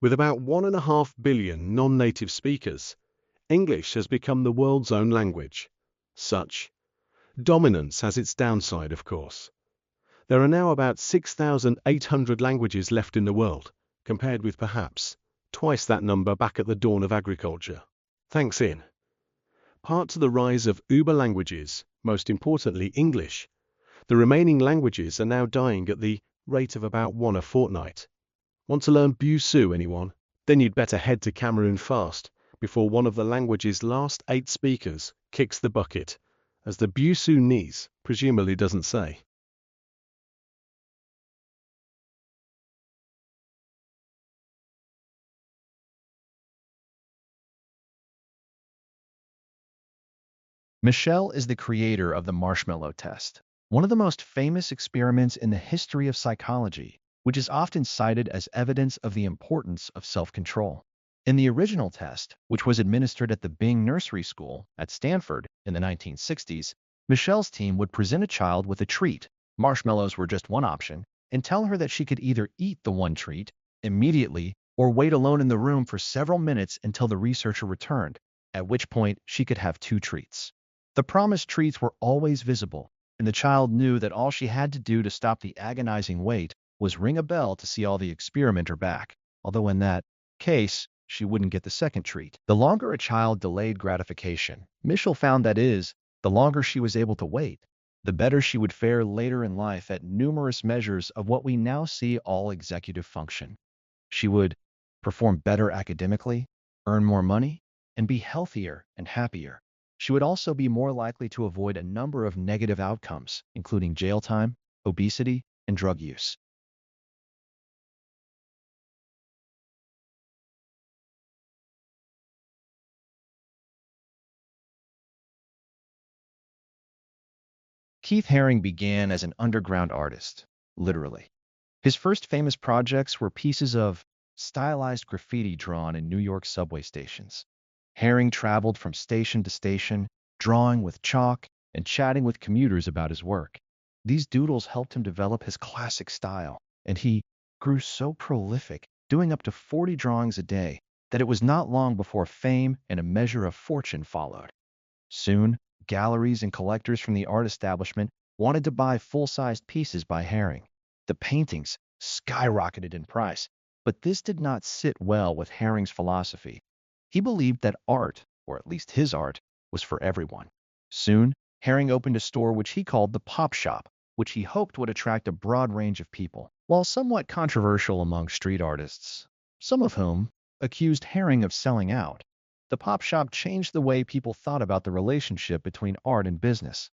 S3: With about 1.5 billion non-native speakers, English has become the world's own language. Such dominance has its downside, of course. There are now about 6,800 languages left in the world, compared with perhaps twice that number back at the dawn of agriculture. Thanks in part to the rise of Uber languages, most importantly English, the remaining languages are now dying at the rate of about one a fortnight. Want to learn Busuu, anyone? Then you'd better head to Cameroon fast, before one of the language's last 8 speakers kicks the bucket, as the Busuu presumably doesn't say.
S5: Michel is the creator of the marshmallow test, one of the most famous experiments in the history of psychology, which is often cited as evidence of the importance of self-control. In the original test, which was administered at the Bing Nursery School at Stanford in the 1960s, Michel's team would present a child with a treat. Marshmallows were just one option, and tell her that she could either eat the one treat immediately or wait alone in the room for several minutes until the researcher returned, at which point she could have 2 treats. The promised treats were always visible, and the child knew that all she had to do to stop the agonizing wait was ring a bell to see all the experimenter back, although in that case, she wouldn't get the second treat. The longer a child delayed gratification, Michel found that is, the longer she was able to wait, the better she would fare later in life at numerous measures of what we now see all executive function. She would perform better academically, earn more money, and be healthier and happier. She would also be more likely to avoid a number of negative outcomes, including jail time, obesity, and drug use. Keith Haring began as an underground artist, literally. His first famous projects were pieces of stylized graffiti drawn in New York subway stations. Haring traveled from station to station, drawing with chalk and chatting with commuters about his work. These doodles helped him develop his classic style, and he grew so prolific, doing up to 40 drawings a day, that it was not long before fame and a measure of fortune followed. Soon, galleries and collectors from the art establishment wanted to buy full-sized pieces by Haring. The paintings skyrocketed in price, but this did not sit well with Haring's philosophy. He believed that art, or at least his art, was for everyone. Soon, Haring opened a store which he called the Pop Shop, which he hoped would attract a broad range of people. While somewhat controversial among street artists, some of whom accused Haring of selling out, the Pop Shop changed the way people thought about the relationship between art and business.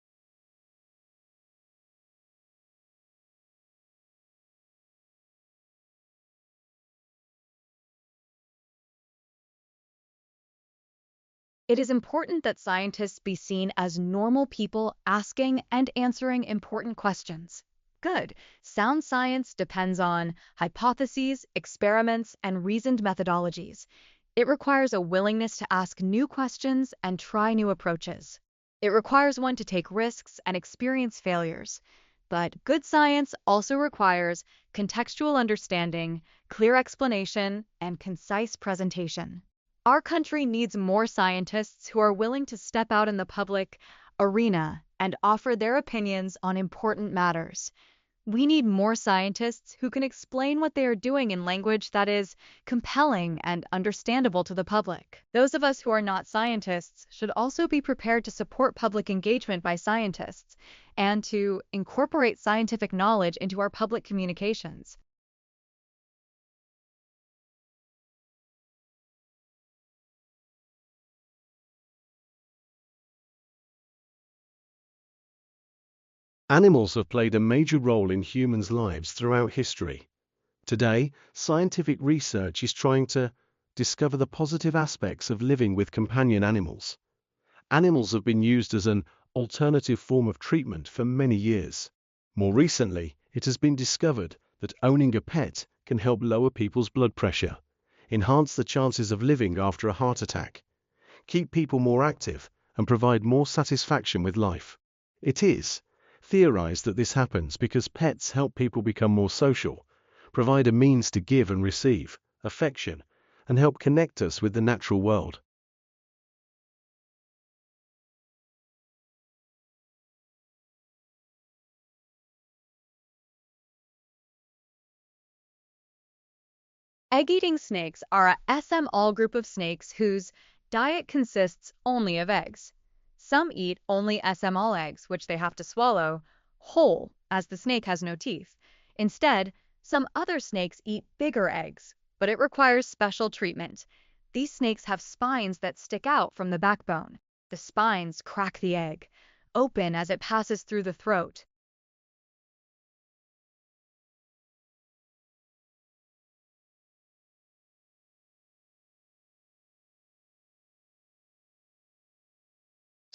S4: It is important that scientists be seen as normal people asking and answering important questions. Good. Sound science depends on hypotheses, experiments, and reasoned methodologies. It requires a willingness to ask new questions and try new approaches. It requires one to take risks and experience failures. But good science also requires contextual understanding, clear explanation, and concise presentation. Our country needs more scientists who are willing to step out in the public arena and offer their opinions on important matters. We need more scientists who can explain what they are doing in language that is compelling and understandable to the public. Those of us who are not scientists should also be prepared to support public engagement by scientists and to incorporate scientific knowledge into our public communications.
S3: Animals have played a major role in humans' lives throughout history. Today, scientific research is trying to discover the positive aspects of living with companion animals. Animals have been used as an alternative form of treatment for many years. More recently, it has been discovered that owning a pet can help lower people's blood pressure, enhance the chances of living after a heart attack, keep people more active, and provide more satisfaction with life. It is theorized that this happens because pets help people become more social, provide a means to give and receive affection, and help connect us with the natural world.
S4: Egg-eating snakes are a SM-all group of snakes whose diet consists only of eggs. Some eat only SM-all eggs, which they have to swallow whole, as the snake has no teeth. Instead, some other snakes eat bigger eggs, but it requires special treatment. These snakes have spines that stick out from the backbone. The spines crack the egg open as it passes through the throat.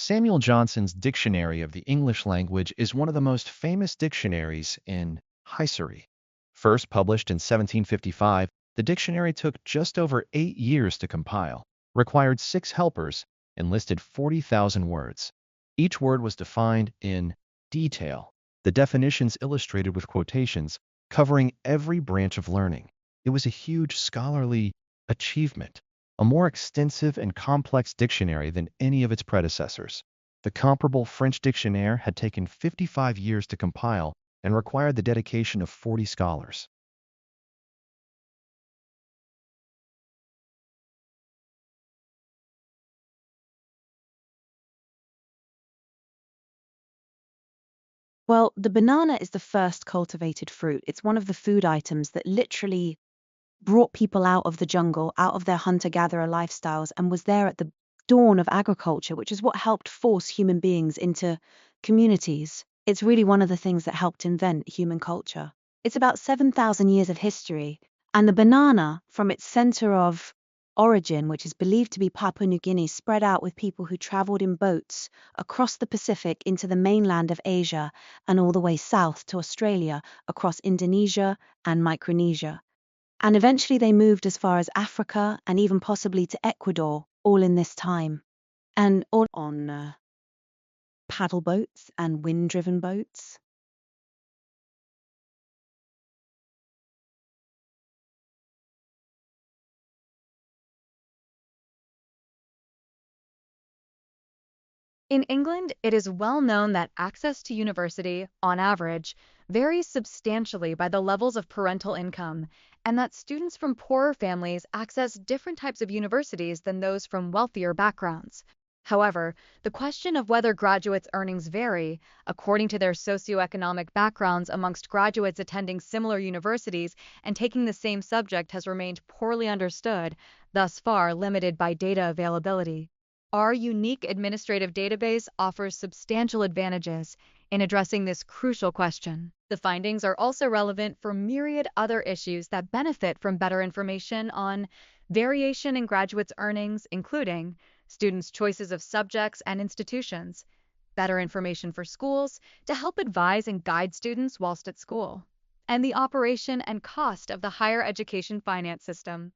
S5: Samuel Johnson's Dictionary of the English Language is one of the most famous dictionaries in history. First published in 1755, the dictionary took just over 8 years to compile, required 6 helpers, and listed 40,000 words. Each word was defined in detail, the definitions illustrated with quotations, covering every branch of learning. It was a huge scholarly achievement, a more extensive and complex dictionary than any of its predecessors. The comparable French dictionary had taken 55 years to compile and required the dedication of 40 scholars.
S2: Well, the banana is the first cultivated fruit. It's one of the food items that literally brought people out of the jungle, out of their hunter-gatherer lifestyles, and was there at the dawn of agriculture, which is what helped force human beings into communities. It's really one of the things that helped invent human culture. It's about 7,000 years of history, and the banana, from its center of origin, which is believed to be Papua New Guinea, spread out with people who traveled in boats across the Pacific into the mainland of Asia and all the way south to Australia, across Indonesia and Micronesia. And eventually they moved as far as Africa and even possibly to Ecuador, all in this time. And all on paddle boats and wind-driven boats.
S4: In England, it is well known that access to university, on average, varies substantially by the levels of parental income, and that students from poorer families access different types of universities than those from wealthier backgrounds. However, the question of whether graduates' earnings vary according to their socioeconomic backgrounds amongst graduates attending similar universities and taking the same subject has remained poorly understood, thus far limited by data availability. Our unique administrative database offers substantial advantages in addressing this crucial question. The findings are also relevant for myriad other issues that benefit from better information on variation in graduates' earnings, including students' choices of subjects and institutions, better information for schools to help advise and guide students whilst at school, and the operation and cost of the higher education finance system.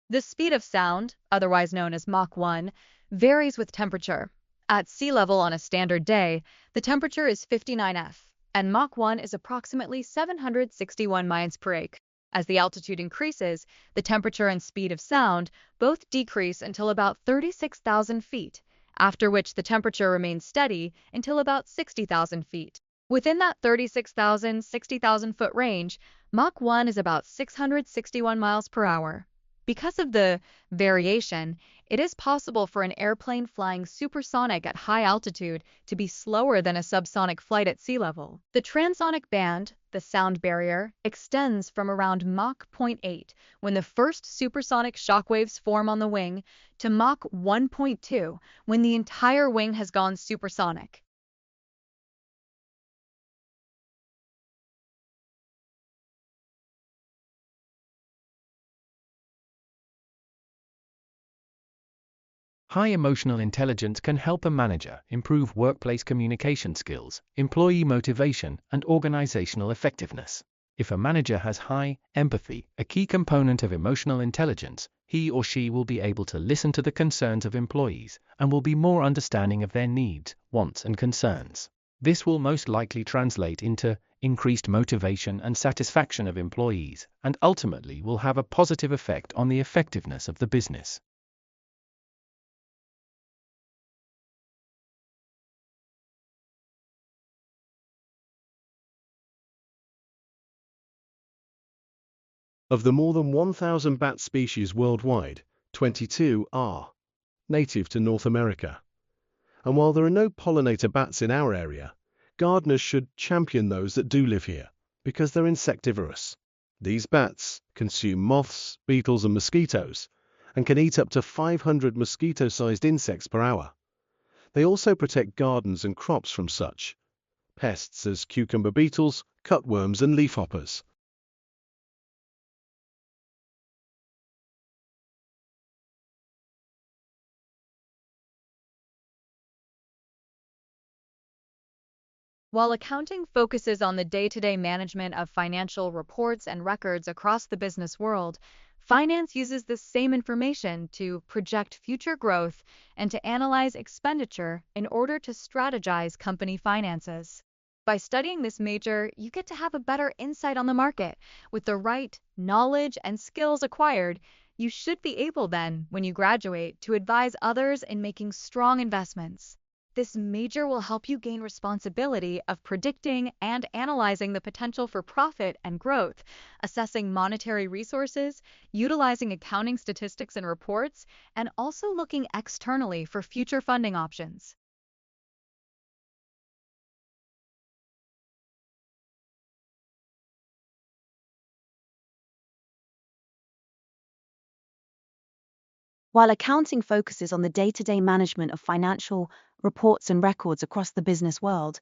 S4: The speed of sound, otherwise known as Mach 1, varies with temperature. At sea level on a standard day, the temperature is 59 F, and Mach 1 is approximately 761 miles per acre. As the altitude increases, the temperature and speed of sound both decrease until about 36,000 feet, after which the temperature remains steady until about 60,000 feet. Within that 36,000, 60,000 foot range, Mach 1 is about 661 miles per hour. Because of the variation, it is possible for an airplane flying supersonic at high altitude to be slower than a subsonic flight at sea level. The transonic band, the sound barrier, extends from around Mach 0.8 when the first supersonic shockwaves form on the wing to Mach 1.2 when the entire wing has gone supersonic.
S1: High emotional intelligence can help a manager improve workplace communication skills, employee motivation, and organizational effectiveness. If a manager has high empathy, a key component of emotional intelligence, he or she will be able to listen to the concerns of employees and will be more understanding of their needs, wants, and concerns. This will most likely translate into increased motivation and satisfaction of employees, and ultimately will have a positive effect on the effectiveness of the business.
S3: Of the more than 1,000 bat species worldwide, 22 are native to North America. And while there are no pollinator bats in our area, gardeners should champion those that do live here, because they're insectivorous. These bats consume moths, beetles, and mosquitoes, and can eat up to 500 mosquito-sized insects per hour. They also protect gardens and crops from such pests as cucumber beetles, cutworms, and leafhoppers.
S4: While accounting focuses on the day-to-day management of financial reports and records across the business world, finance uses this same information to project future growth and to analyze expenditure in order to strategize company finances. By studying this major, you get to have a better insight on the market. With the right knowledge and skills acquired, you should be able then, when you graduate, to advise others in making strong investments. This major will help you gain responsibility of predicting and analyzing the potential for profit and growth, assessing monetary resources, utilizing accounting statistics and reports, and also looking externally for future funding options.
S2: While accounting focuses on the day-to-day management of financial reports and records across the business world,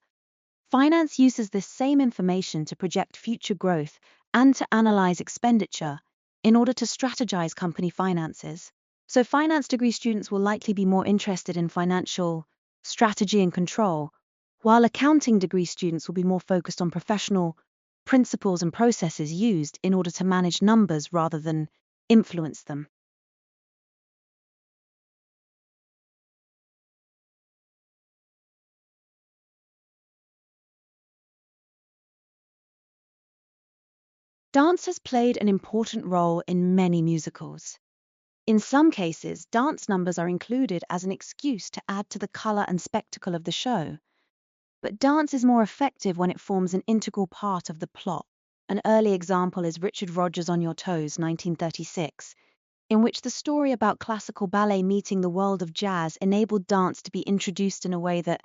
S2: finance uses this same information to project future growth and to analyze expenditure in order to strategize company finances. So finance degree students will likely be more interested in financial strategy and control, while accounting degree students will be more focused on professional principles and processes used in order to manage numbers rather than influence them. Dance has played an important role in many musicals. In some cases, dance numbers are included as an excuse to add to the color and spectacle of the show. But dance is more effective when it forms an integral part of the plot. An early example is Richard Rodgers' On Your Toes, 1936, in which the story about classical ballet meeting the world of jazz enabled dance to be introduced in a way that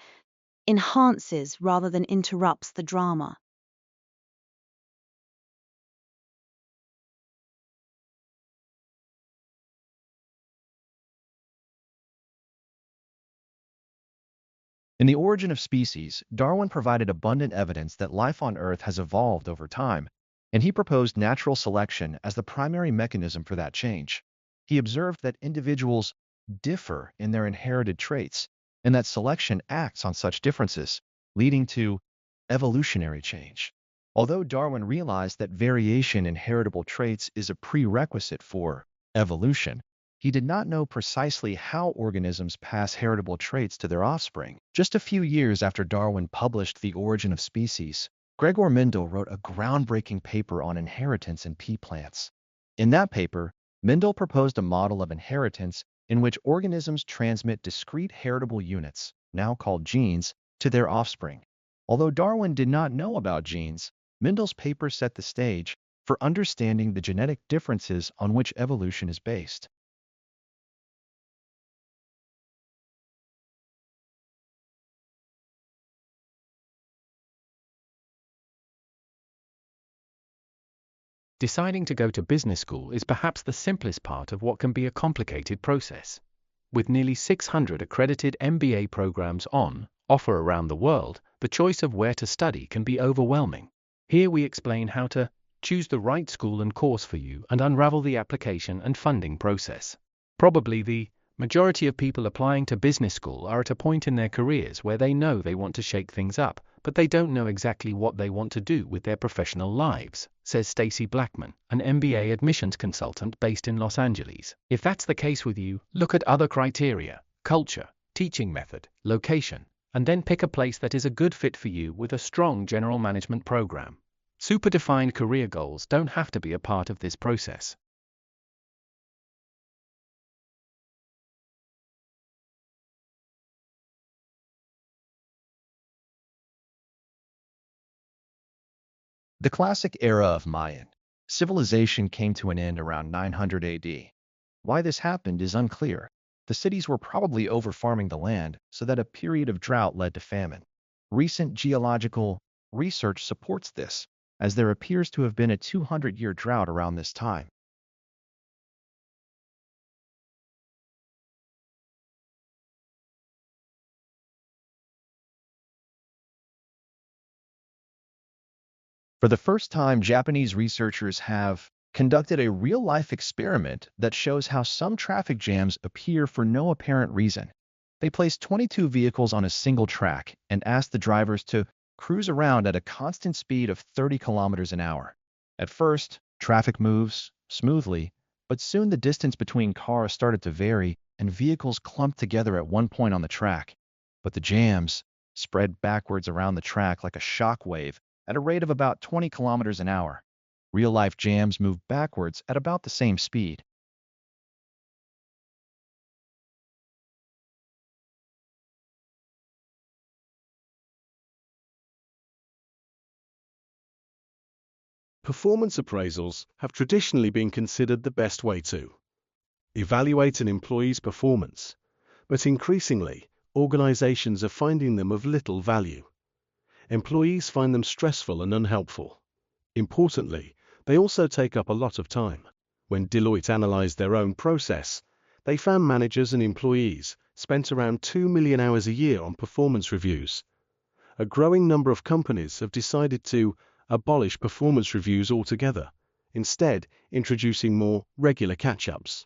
S2: enhances rather than interrupts the drama.
S5: In The Origin of Species, Darwin provided abundant evidence that life on Earth has evolved over time, and he proposed natural selection as the primary mechanism for that change. He observed that individuals differ in their inherited traits, and that selection acts on such differences, leading to evolutionary change. Although Darwin realized that variation in heritable traits is a prerequisite for evolution, he did not know precisely how organisms pass heritable traits to their offspring. Just a few years after Darwin published The Origin of Species, Gregor Mendel wrote a groundbreaking paper on inheritance in pea plants. In that paper, Mendel proposed a model of inheritance in which organisms transmit discrete heritable units, now called genes, to their offspring. Although Darwin did not know about genes, Mendel's paper set the stage for understanding the genetic differences on which evolution is based.
S1: Deciding to go to business school is perhaps the simplest part of what can be a complicated process. With nearly 600 accredited MBA programs on offer around the world, the choice of where to study can be overwhelming. Here we explain how to choose the right school and course for you and unravel the application and funding process. Probably the majority of people applying to business school are at a point in their careers where they know they want to shake things up, but they don't know exactly what they want to do with their professional lives, says Stacy Blackman, an MBA admissions consultant based in Los Angeles. If that's the case with you, look at other criteria: culture, teaching method, location, and then pick a place that is a good fit for you with a strong general management program. Super defined career goals don't have to be a part of this process.
S5: The classic era of Mayan civilization came to an end around 900 AD. Why this happened is unclear. The cities were probably over-farming the land, so that a period of drought led to famine. Recent geological research supports this, as there appears to have been a 200-year drought around this time. For the first time, Japanese researchers have conducted a real-life experiment that shows how some traffic jams appear for no apparent reason. They placed 22 vehicles on a single track and asked the drivers to cruise around at a constant speed of 30 kilometers an hour. At first, traffic moves smoothly, but soon the distance between cars started to vary and vehicles clumped together at one point on the track. But the jams spread backwards around the track like a shock wave at a rate of about 20 kilometers an hour. Real-life jams move backwards at about the same speed.
S3: Performance appraisals have traditionally been considered the best way to evaluate an employee's performance, but increasingly, organizations are finding them of little value. Employees find them stressful and unhelpful. Importantly, they also take up a lot of time. When Deloitte analyzed their own process, they found managers and employees spent around 2 million hours a year on performance reviews. A growing number of companies have decided to abolish performance reviews altogether, instead introducing more regular catch-ups.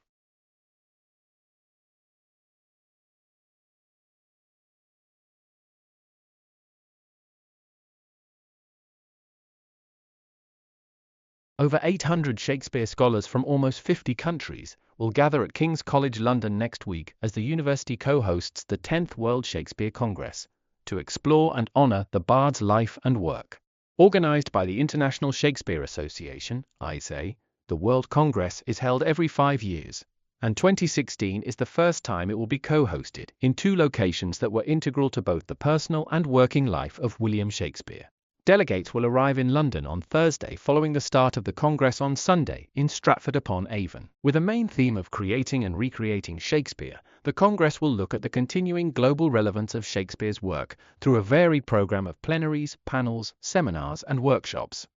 S1: Over 800 Shakespeare scholars from almost 50 countries will gather at King's College London next week as the university co-hosts the 10th World Shakespeare Congress, to explore and honor the bard's life and work. Organized by the International Shakespeare Association, ISA, the World Congress is held every 5 years, and 2016 is the first time it will be co-hosted in 2 locations that were integral to both the personal and working life of William Shakespeare. Delegates will arrive in London on Thursday following the start of the Congress on Sunday in Stratford-upon-Avon. With a main theme of creating and recreating Shakespeare, the Congress will look at the continuing global relevance of Shakespeare's work through a varied program of plenaries, panels, seminars, and workshops.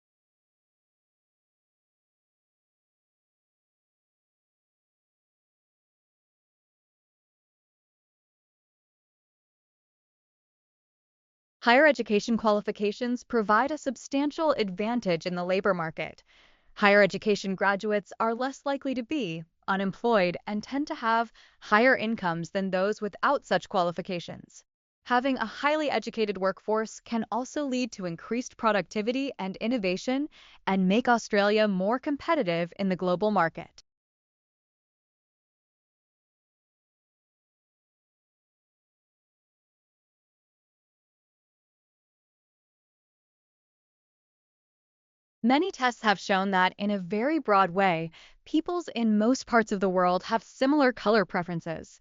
S4: Higher education qualifications provide a substantial advantage in the labor market. Higher education graduates are less likely to be unemployed and tend to have higher incomes than those without such qualifications. Having a highly educated workforce can also lead to increased productivity and innovation and make Australia more competitive in the global market. Many tests have shown that, in a very broad way, peoples in most parts of the world have similar color preferences.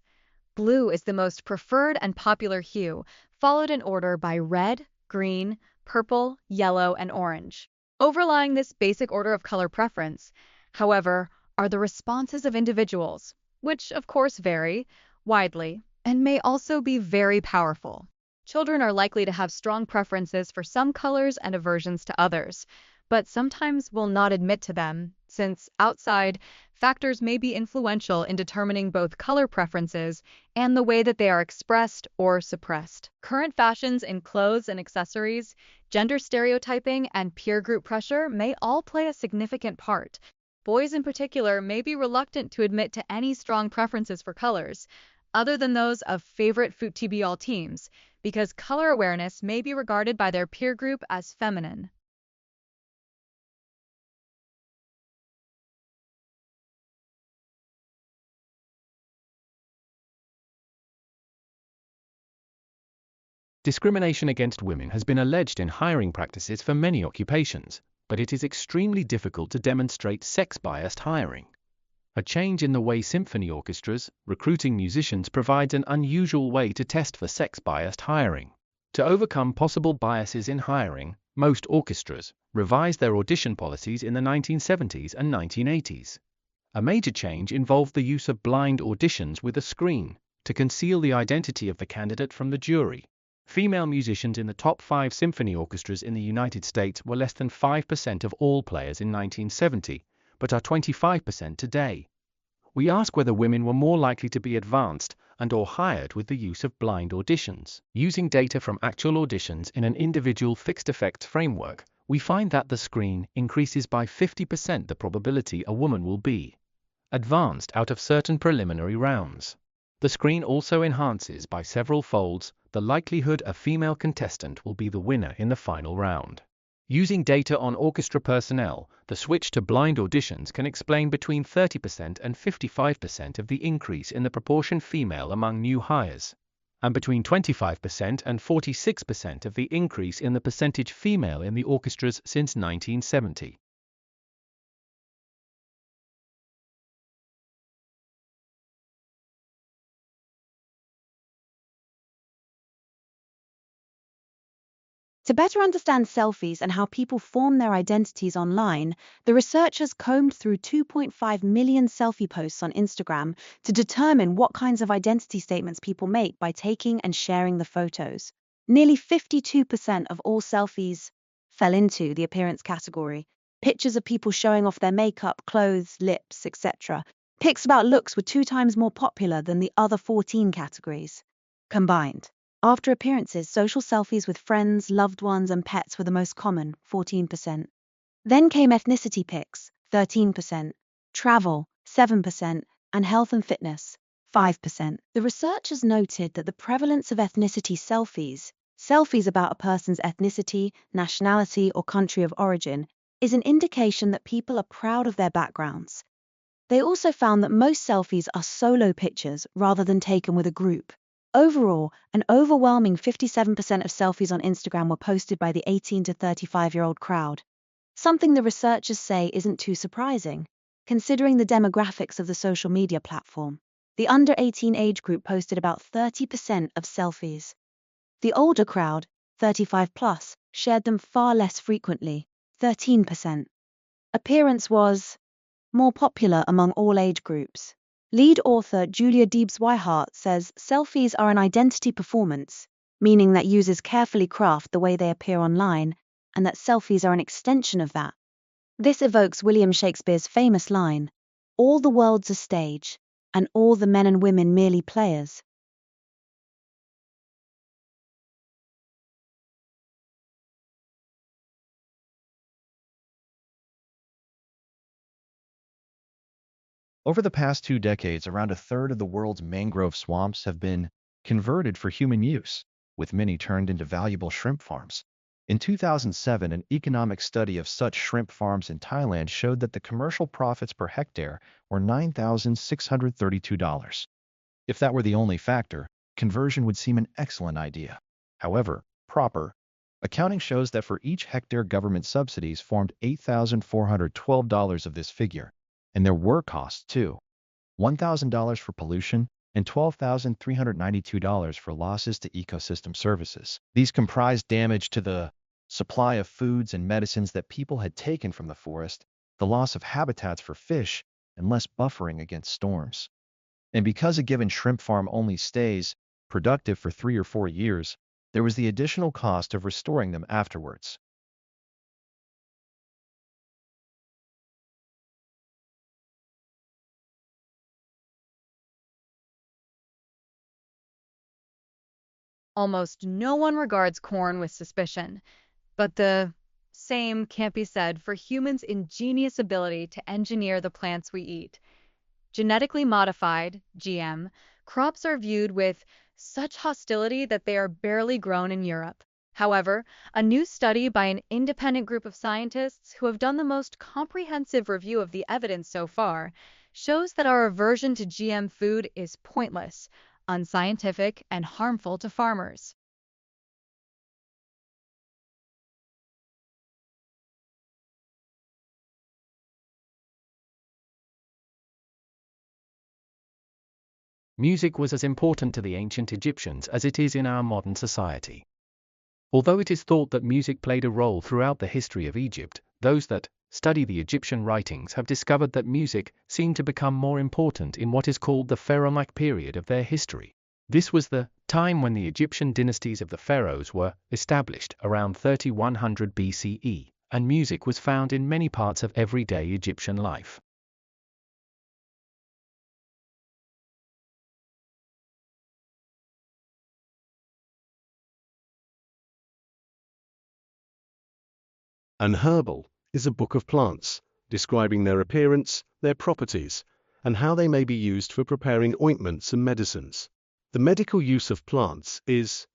S4: Blue is the most preferred and popular hue, followed in order by red, green, purple, yellow, and orange. Overlying this basic order of color preference, however, are the responses of individuals, which of course vary widely and may also be very powerful. Children are likely to have strong preferences for some colors and aversions to others, but sometimes will not admit to them, since outside factors may be influential in determining both color preferences and the way that they are expressed or suppressed. Current fashions in clothes and accessories, gender stereotyping, and peer group pressure may all play a significant part. Boys in particular may be reluctant to admit to any strong preferences for colors, other than those of favorite football teams, because color awareness may be regarded by their peer group as feminine.
S1: Discrimination against women has been alleged in hiring practices for many occupations, but it is extremely difficult to demonstrate sex-biased hiring. A change in the way symphony orchestras recruiting musicians provides an unusual way to test for sex-biased hiring. To overcome possible biases in hiring, most orchestras revised their audition policies in the 1970s and 1980s. A major change involved the use of blind auditions with a screen to conceal the identity of the candidate from the jury. Female musicians in the top 5 symphony orchestras in the United States were less than 5% of all players in 1970, but are 25% today. We ask whether women were more likely to be advanced and/or hired with the use of blind auditions. Using data from actual auditions in an individual fixed effects framework, we find that the screen increases by 50% the probability a woman will be advanced out of certain preliminary rounds. The screen also enhances by several folds the likelihood a female contestant will be the winner in the final round. Using data on orchestra personnel, the switch to blind auditions can explain between 30% and 55% of the increase in the proportion female among new hires, and between 25% and 46% of the increase in the percentage female in the orchestras since 1970.
S2: To better understand selfies and how people form their identities online, the researchers combed through 2.5 million selfie posts on Instagram to determine what kinds of identity statements people make by taking and sharing the photos. Nearly 52% of all selfies fell into the appearance category. Pictures of people showing off their makeup, clothes, lips, etc. Pics about looks were 2 times more popular than the other 14 categories combined. After appearances, social selfies with friends, loved ones, and pets were the most common, 14%. Then came ethnicity pics, 13%, travel, 7%, and health and fitness, 5%. The researchers noted that the prevalence of ethnicity selfies about a person's ethnicity, nationality, or country of origin, is an indication that people are proud of their backgrounds. They also found that most selfies are solo pictures rather than taken with a group. Overall, an overwhelming 57% of selfies on Instagram were posted by the 18 to 35-year-old crowd. Something the researchers say isn't too surprising, considering the demographics of the social media platform. The under 18 age group posted about 30% of selfies. The older crowd, 35 plus, shared them far less frequently, 13%. Appearance was more popular among all age groups. Lead author Julia Deebs-Weihart says selfies are an identity performance, meaning that users carefully craft the way they appear online, and that selfies are an extension of that. This evokes William Shakespeare's famous line, "All the world's a stage, and all the men and women merely players."
S5: Over the past 2 decades, around a third of the world's mangrove swamps have been converted for human use, with many turned into valuable shrimp farms. In 2007, an economic study of such shrimp farms in Thailand showed that the commercial profits per hectare were $9,632. If that were the only factor, conversion would seem an excellent idea. However, proper accounting shows that for each hectare, government subsidies formed $8,412 of this figure, and there were costs too. $1,000 for pollution and $12,392 for losses to ecosystem services. These comprise damage to the supply of foods and medicines that people had taken from the forest, the loss of habitats for fish, and less buffering against storms. And because a given shrimp farm only stays productive for 3 or 4 years, there was the additional cost of restoring them afterwards.
S4: Almost no one regards corn with suspicion, but the same can't be said for humans' ingenious ability to engineer the plants we eat. Genetically modified, GM, crops are viewed with such hostility that they are barely grown in Europe. However, a new study by an independent group of scientists who have done the most comprehensive review of the evidence so far shows that our aversion to GM food is pointless, unscientific, and harmful to farmers.
S1: Music was as important to the ancient Egyptians as it is in our modern society. Although it is thought that music played a role throughout the history of Egypt, those that study the Egyptian writings have discovered that music seemed to become more important in what is called the pharaonic period of their history. This was the time when the Egyptian dynasties of the pharaohs were established around 3100 BCE, and music was found in many parts of everyday Egyptian life.
S3: An herbal is a book of plants, describing their appearance, their properties, and how they may be used for preparing ointments and medicines. The medical use of plants is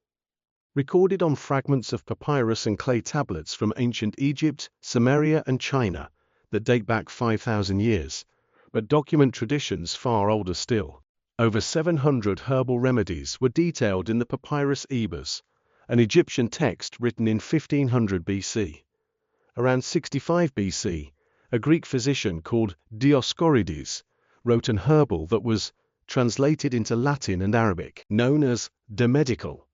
S3: recorded on fragments of papyrus and clay tablets from ancient Egypt, Samaria, and China that date back 5,000 years, but document traditions far older still. Over 700 herbal remedies were detailed in the Papyrus Ebers, an Egyptian text written in 1500 BC. Around 65 BC, a Greek physician called Dioscorides wrote an herbal that was translated into Latin and Arabic, known as De Medical.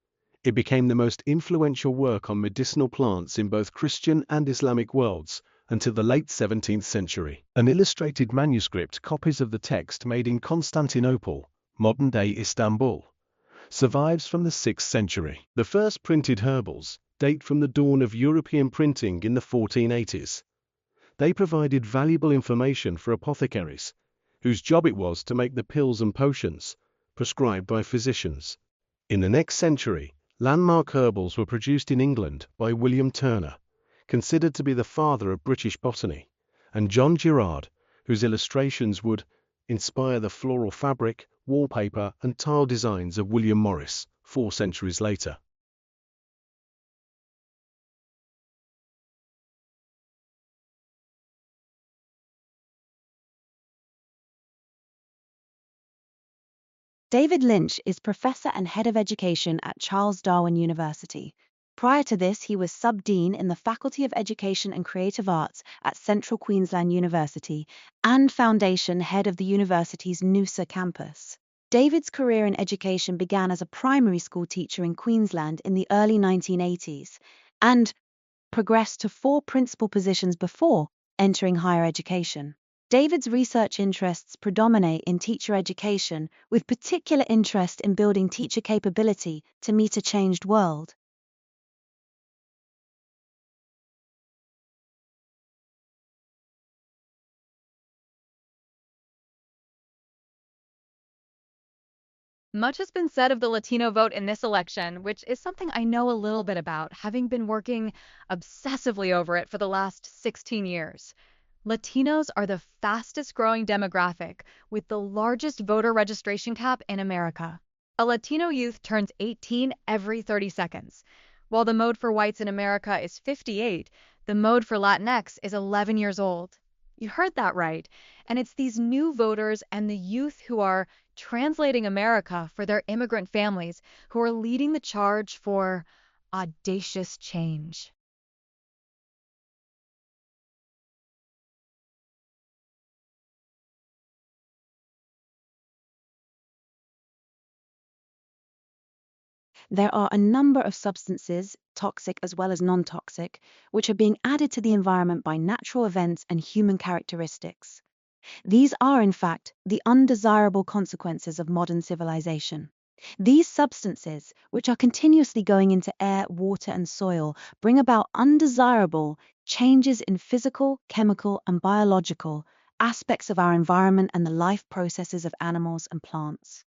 S3: It became the most influential work on medicinal plants in both Christian and Islamic worlds until the late 17th century. An illustrated manuscript, copies of the text made in Constantinople, modern-day Istanbul, survives from the 6th century. The first printed herbals date from the dawn of European printing in the 1480s. They provided valuable information for apothecaries, whose job it was to make the pills and potions prescribed by physicians. In the next century, landmark herbals were produced in England by William Turner, considered to be the father of British botany, and John Girard, whose illustrations would inspire the floral fabric, wallpaper, and tile designs of William Morris 4 centuries later.
S2: David Lynch is Professor and Head of Education at Charles Darwin University. Prior to this, he was Sub-Dean in the Faculty of Education and Creative Arts at Central Queensland University and Foundation Head of the university's Noosa campus. David's career in education began as a primary school teacher in Queensland in the early 1980s and progressed to 4 principal positions before entering higher education. David's research interests predominate in teacher education, with particular interest in building teacher capability to meet a changed world.
S4: Much has been said of the Latino vote in this election, which is something I know a little bit about, having been working obsessively over it for the last 16 years. Latinos are the fastest growing demographic with the largest voter registration cap in America. A Latino youth turns 18 every 30 seconds. While the mode for whites in America is 58, the mode for Latinx is 11 years old. You heard that right. And it's these new voters and the youth who are translating America for their immigrant families who are leading the charge for audacious change.
S2: There are a number of substances, toxic as well as non-toxic, which are being added to the environment by natural events and human characteristics. These are, in fact, the undesirable consequences of modern civilization. These substances, which are continuously going into air, water, and soil, bring about undesirable changes in physical, chemical, and biological aspects of our environment and the life processes of animals and plants.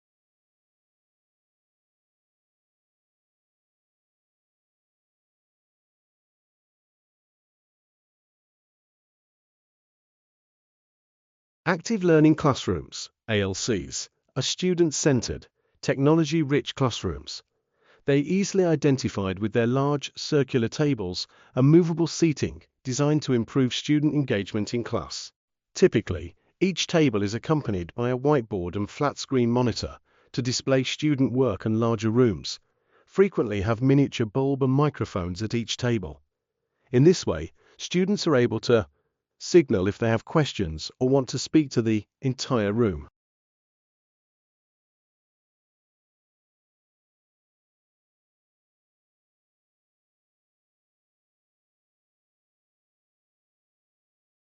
S3: Active learning classrooms, ALCs, are student-centered, technology-rich classrooms. They easily identified with their large circular tables and movable seating designed to improve student engagement in class. Typically, each table is accompanied by a whiteboard and flat-screen monitor to display student work, and larger rooms frequently have miniature bulb and microphones at each table. In this way, students are able to signal if they have questions or want to speak to the entire room.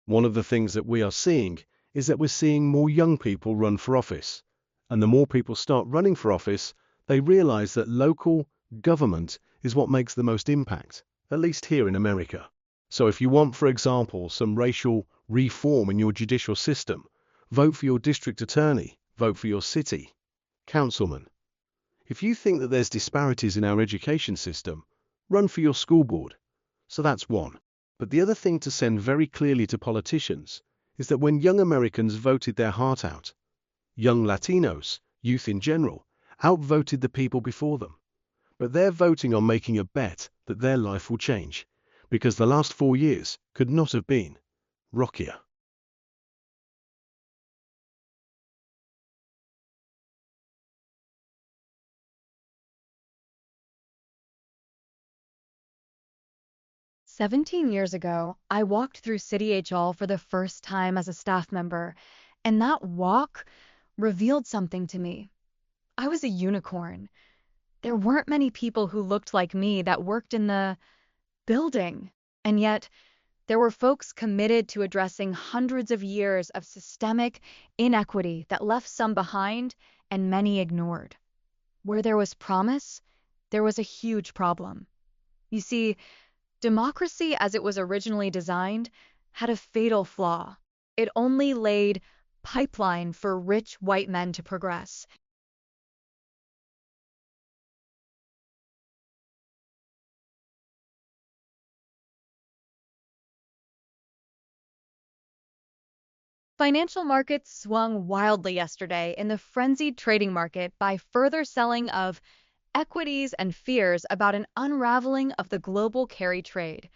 S3: One of the things that we are seeing is that we're seeing more young people run for office. And the more people start running for office, they realize that local government is what makes the most impact, at least here in America. So if you want, for example, some racial reform in your judicial system, vote for your district attorney, vote for your city councilman. If you think that there's disparities in our education system, run for your school board. So that's one. But the other thing to send very clearly to politicians is that when young Americans voted their heart out, young Latinos, youth in general, outvoted the people before them. But they're voting on making a bet that their life will change, because the last 4 years could not have been rockier.
S4: "17 years ago, I walked through City H Hall for the first time as a staff member, and that walk revealed something to me. I was a unicorn. There weren't many people who looked like me that worked in the building, and yet there were folks committed to addressing hundreds of years of systemic inequity that left some behind and many ignored. Where there was promise, there was a huge problem. You see, democracy as it was originally designed had a fatal flaw. It only laid pipeline for rich white men to progress. Financial markets swung wildly yesterday in the frenzied trading market by further selling of equities and fears about an unraveling of the global carry trade.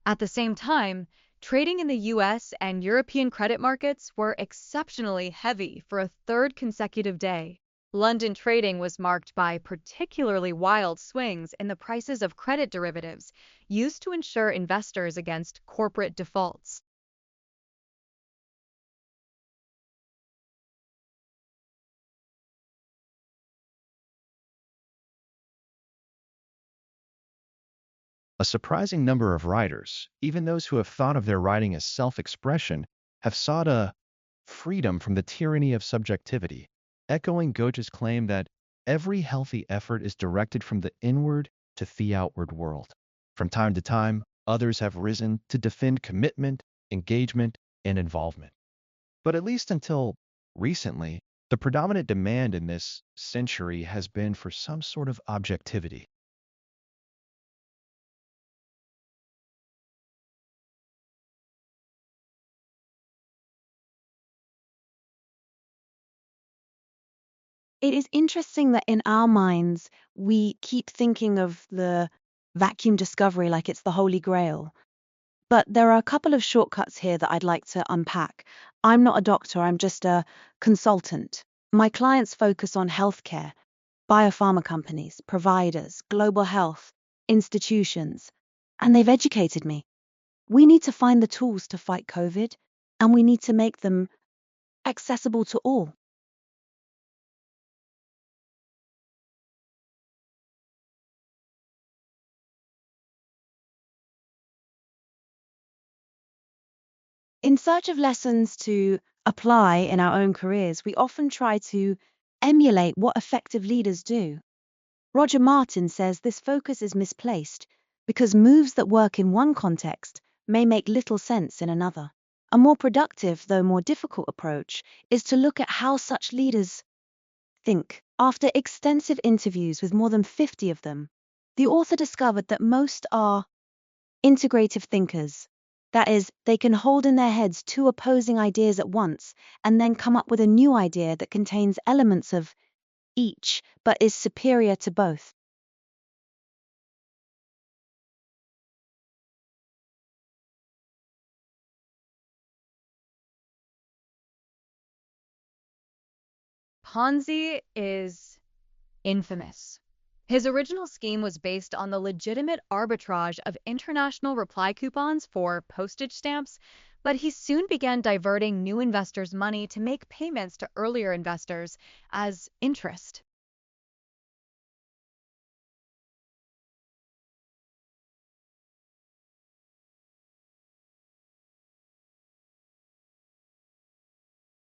S4: At the same time, trading in the US and European credit markets were exceptionally heavy for a third consecutive day. London trading was marked by particularly wild swings in the prices of credit derivatives used to insure investors against corporate defaults.
S5: A surprising number of writers, even those who have thought of their writing as self-expression, have sought a freedom from the tyranny of subjectivity, echoing Goethe's claim that every healthy effort is directed from the inward to the outward world. From time to time, others have risen to defend commitment, engagement, and involvement. But at least until recently, the predominant demand in this century has been for some sort of objectivity.
S2: It is interesting that in our minds, we keep thinking of the vacuum discovery like it's the Holy Grail. But there are a couple of shortcuts here that I'd like to unpack. I'm not a doctor, I'm just a consultant. My clients focus on healthcare, biopharma companies, providers, global health, institutions, and they've educated me. We need to find the tools to fight COVID, and we need to make them accessible to all. In search of lessons to apply in our own careers, we often try to emulate what effective leaders do. Roger Martin says this focus is misplaced because moves that work in one context may make little sense in another. A more productive, though more difficult approach is to look at how such leaders think. After extensive interviews with more than 50 of them, the author discovered that most are integrative thinkers. That is, they can hold in their heads two opposing ideas at once and then come up with a new idea that contains elements of each but is superior to both.
S4: Ponzi is infamous. His original scheme was based on the legitimate arbitrage of international reply coupons for postage stamps, but he soon began diverting new investors' money to make payments to earlier investors as interest.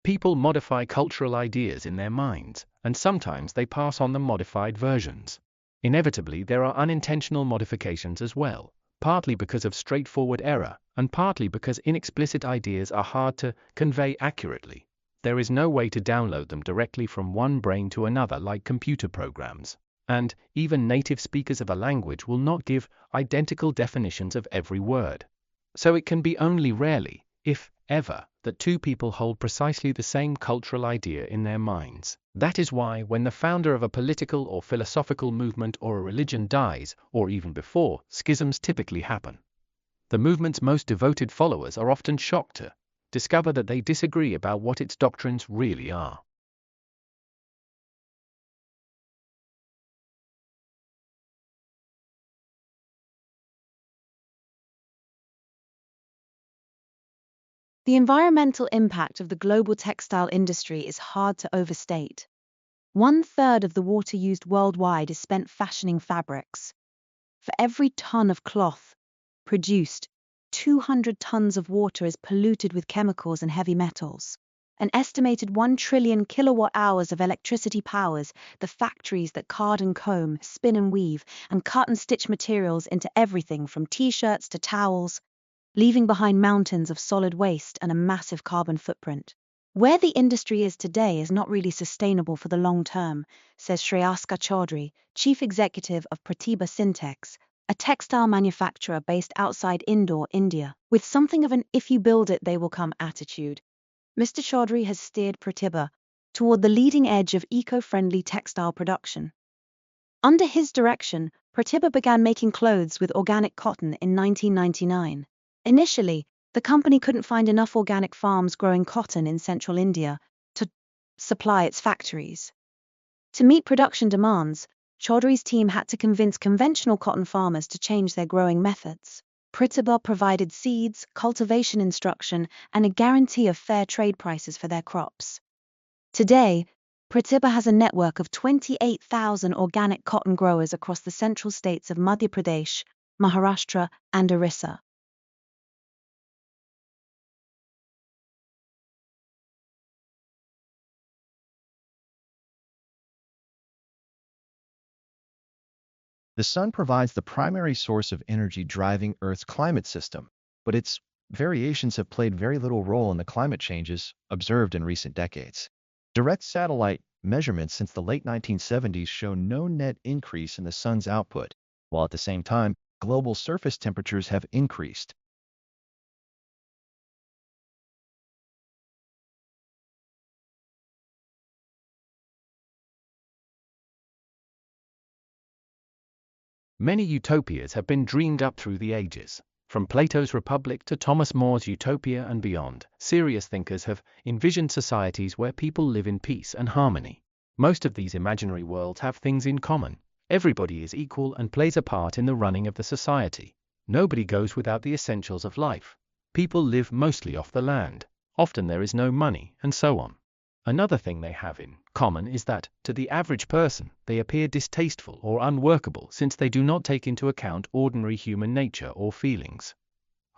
S1: People modify cultural ideas in their minds, and sometimes they pass on the modified versions. Inevitably, there are unintentional modifications as well, partly because of straightforward error, and partly because inexplicit ideas are hard to convey accurately. There is no way to download them directly from one brain to another like computer programs, and even native speakers of a language will not give identical definitions of every word. So it can be only rarely, if ever, that two people hold precisely the same cultural idea in their minds. That is why when the founder of a political or philosophical movement or a religion dies, or even before, schisms typically happen. The movement's most devoted followers are often shocked to discover that they disagree about what its doctrines really are.
S2: The environmental impact of the global textile industry is hard to overstate. 1/3 of the water used worldwide is spent fashioning fabrics. For every ton of cloth produced, 200 tons of water is polluted with chemicals and heavy metals. An estimated 1 trillion kilowatt hours of electricity powers the factories that card and comb, spin and weave, and cut and stitch materials into everything from t-shirts to towels, leaving behind mountains of solid waste and a massive carbon footprint. Where the industry is today is not really sustainable for the long term, says Shreyaska Chaudhry, chief executive of Pratibha Syntex, a textile manufacturer based outside Indore, India. With something of an "if you build it, they will come" attitude, Mr. Chaudhry has steered Pratibha toward the leading edge of eco-friendly textile production. Under his direction, Pratibha began making clothes with organic cotton in 1999. Initially, the company couldn't find enough organic farms growing cotton in central India to supply its factories. To meet production demands, Chaudhry's team had to convince conventional cotton farmers to change their growing methods. Pratibha provided seeds, cultivation instruction, and a guarantee of fair trade prices for their crops. Today, Pratibha has a network of 28,000 organic cotton growers across the central states of Madhya Pradesh, Maharashtra, and Orissa.
S5: The sun provides the primary source of energy driving Earth's climate system, but its variations have played very little role in the climate changes observed in recent decades. Direct satellite measurements since the late 1970s show no net increase in the sun's output, while at the same time, global surface temperatures have increased.
S1: Many utopias have been dreamed up through the ages. From Plato's Republic to Thomas More's Utopia and beyond, serious thinkers have envisioned societies where people live in peace and harmony. Most of these imaginary worlds have things in common. Everybody is equal and plays a part in the running of the society. Nobody goes without the essentials of life. People live mostly off the land. Often there is no money, and so on. Another thing they have in common is that, to the average person, they appear distasteful or unworkable since they do not take into account ordinary human nature or feelings.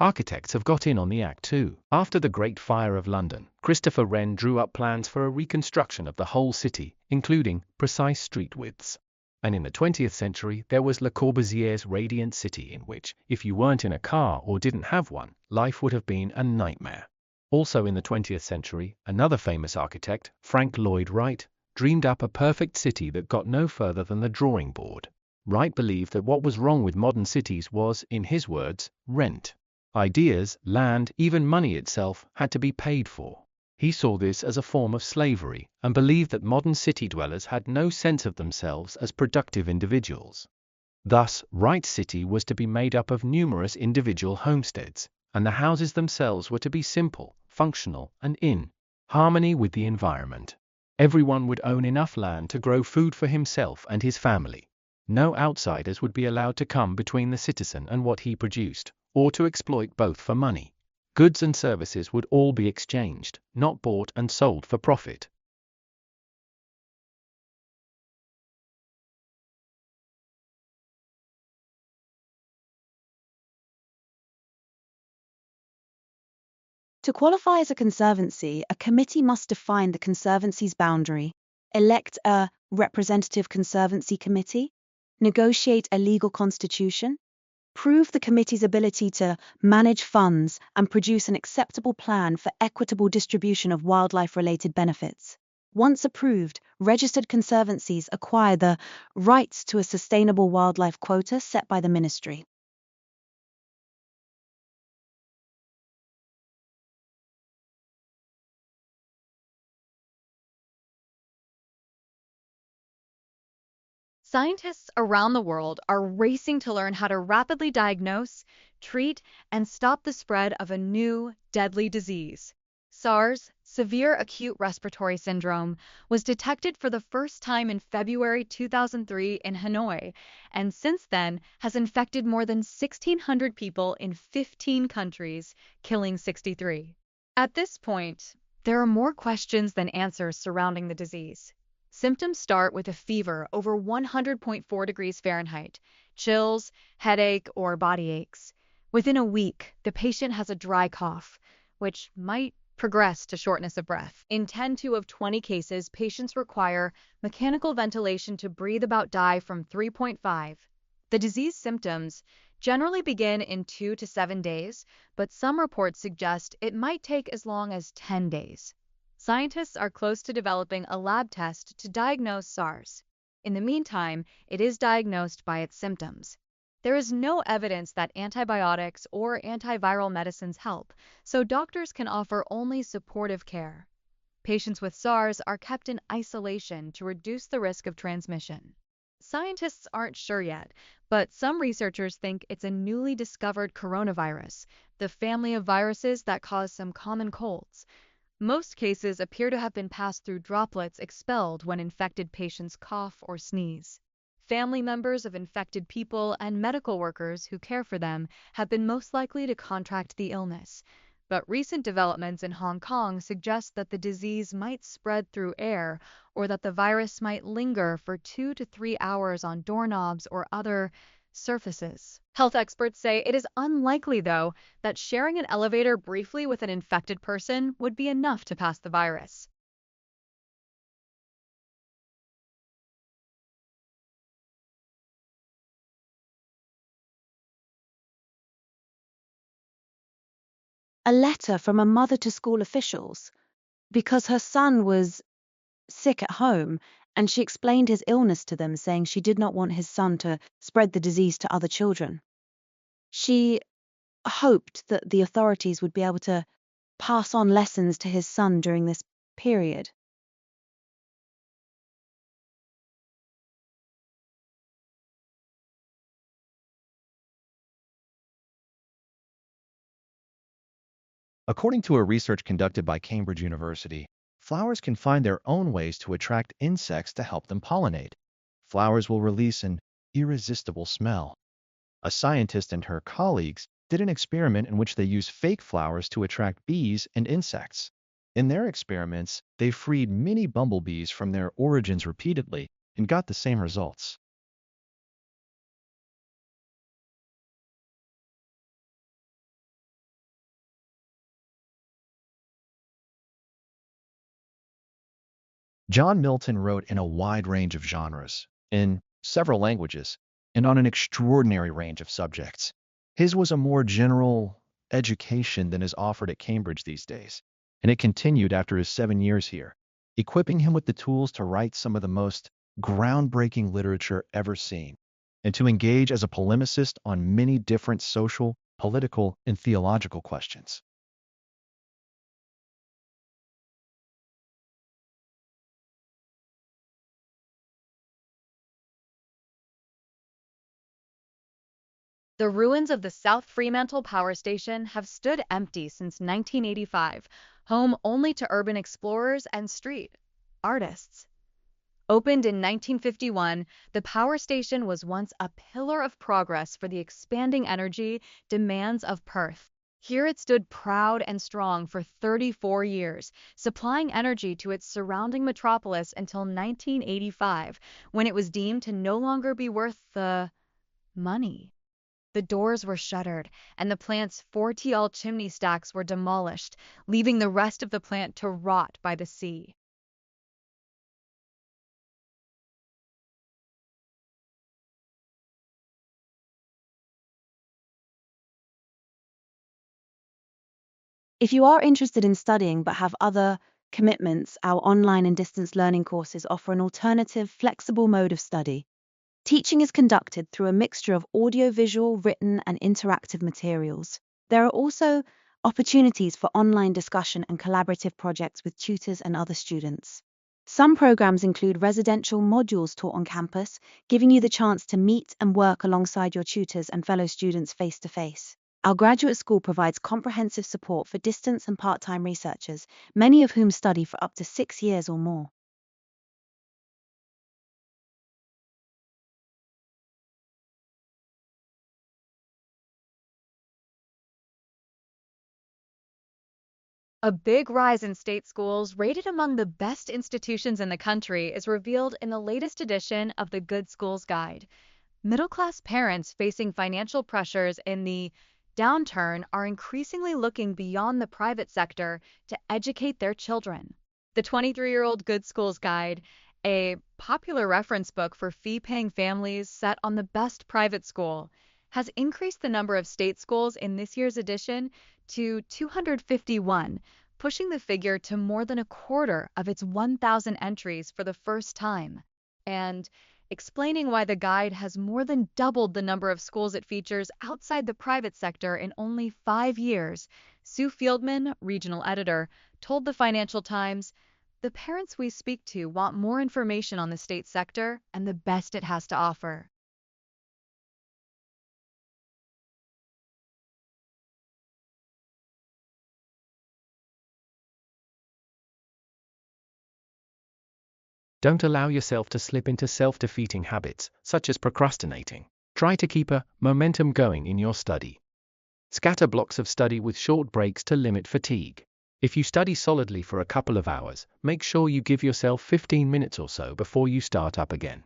S1: Architects have got in on the act too. After the Great Fire of London, Christopher Wren drew up plans for a reconstruction of the whole city, including precise street widths. And in the 20th century, there was Le Corbusier's Radiant City, in which, if you weren't in a car or didn't have one, life would have been a nightmare. Also in the 20th century, another famous architect, Frank Lloyd Wright, dreamed up a perfect city that got no further than the drawing board. Wright believed that what was wrong with modern cities was, in his words, rent. Ideas, land, even money itself, had to be paid for. He saw this as a form of slavery, and believed that modern city dwellers had no sense of themselves as productive individuals. Thus, Wright's city was to be made up of numerous individual homesteads, and the houses themselves were to be simple, functional, and in harmony with the environment. Everyone would own enough land to grow food for himself and his family. No outsiders would be allowed to come between the citizen and what he produced, or to exploit both for money. Goods and services would all be exchanged, not bought and sold for profit.
S2: To qualify as a conservancy, a committee must define the conservancy's boundary, elect a representative conservancy committee, negotiate a legal constitution, prove the committee's ability to manage funds and produce an acceptable plan for equitable distribution of wildlife-related benefits. Once approved, registered conservancies acquire the rights to a sustainable wildlife quota set by the ministry.
S4: Scientists around the world are racing to learn how to rapidly diagnose, treat, and stop the spread of a new, deadly disease. SARS, severe acute respiratory syndrome, was detected for the first time in February 2003 in Hanoi, and since then has infected more than 1,600 people in 15 countries, killing 63. At this point, there are more questions than answers surrounding the disease. Symptoms start with a fever over 100.4 degrees Fahrenheit, chills, headache, or body aches. Within a week, the patient has a dry cough, which might progress to shortness of breath. In 10 of 20 cases, patients require mechanical ventilation to breathe about die from 3.5. The disease symptoms generally begin in 2 to 7 days, but some reports suggest it might take as long as 10 days. Scientists are close to developing a lab test to diagnose SARS. In the meantime, it is diagnosed by its symptoms. There is no evidence that antibiotics or antiviral medicines help, so doctors can offer only supportive care. Patients with SARS are kept in isolation to reduce the risk of transmission. Scientists aren't sure yet, but some researchers think it's a newly discovered coronavirus, the family of viruses that cause some common colds. Most cases appear to have been passed through droplets expelled when infected patients cough or sneeze. Family members of infected people and medical workers who care for them have been most likely to contract the illness. But recent developments in Hong Kong suggest that the disease might spread through air or that the virus might linger for 2 to 3 hours on doorknobs or other surfaces. Health experts say it is unlikely, though, that sharing an elevator briefly with an infected person would be enough to pass the virus.
S2: A letter from a mother to school officials because her son was sick at home, and she explained his illness to them, saying she did not want his son to spread the disease to other children. She hoped that the authorities would be able to pass on lessons to his son during this period.
S5: According to a research conducted by Cambridge University, flowers can find their own ways to attract insects to help them pollinate. Flowers will release an irresistible smell. A scientist and her colleagues did an experiment in which they used fake flowers to attract bees and insects. In their experiments, they freed many bumblebees from their origins repeatedly and got the same results. John Milton wrote in a wide range of genres, in several languages, and on an extraordinary range of subjects. His was a more general education than is offered at Cambridge these days, and it continued after his 7 years here, equipping him with the tools to write some of the most groundbreaking literature ever seen, and to engage as a polemicist on many different social, political, and theological questions.
S4: The ruins of the South Fremantle Power Station have stood empty since 1985, home only to urban explorers and street artists. Opened in 1951, the power station was once a pillar of progress for the expanding energy demands of Perth. Here it stood proud and strong for 34 years, supplying energy to its surrounding metropolis until 1985, when it was deemed to no longer be worth the money. The doors were shuttered, and the plant's 4TL chimney stacks were demolished, leaving the rest of the plant to rot by the sea.
S2: If you are interested in studying but have other commitments, our online and distance learning courses offer an alternative, flexible mode of study. Teaching is conducted through a mixture of audiovisual, written, and interactive materials. There are also opportunities for online discussion and collaborative projects with tutors and other students. Some programs include residential modules taught on campus, giving you the chance to meet and work alongside your tutors and fellow students face to face. Our graduate school provides comprehensive support for distance and part-time researchers, many of whom study for up to 6 years or more.
S4: A big rise in state schools, rated among the best institutions in the country, is revealed in the latest edition of the Good Schools Guide. Middle-class parents facing financial pressures in the downturn are increasingly looking beyond the private sector to educate their children. The 23-year-old Good Schools Guide, a popular reference book for fee-paying families set on the best private school, has increased the number of state schools in this year's edition to 251, pushing the figure to more than a quarter of its 1,000 entries for the first time. And explaining why the guide has more than doubled the number of schools it features outside the private sector in only 5 years, Sue Fieldman, regional editor, told the Financial Times, "The parents we speak to want more information on the state sector and the best it has to offer."
S1: Don't allow yourself to slip into self-defeating habits, such as procrastinating. Try to keep a momentum going in your study. Scatter blocks of study with short breaks to limit fatigue. If you study solidly for a couple of hours, make sure you give yourself 15 minutes or so before you start up again.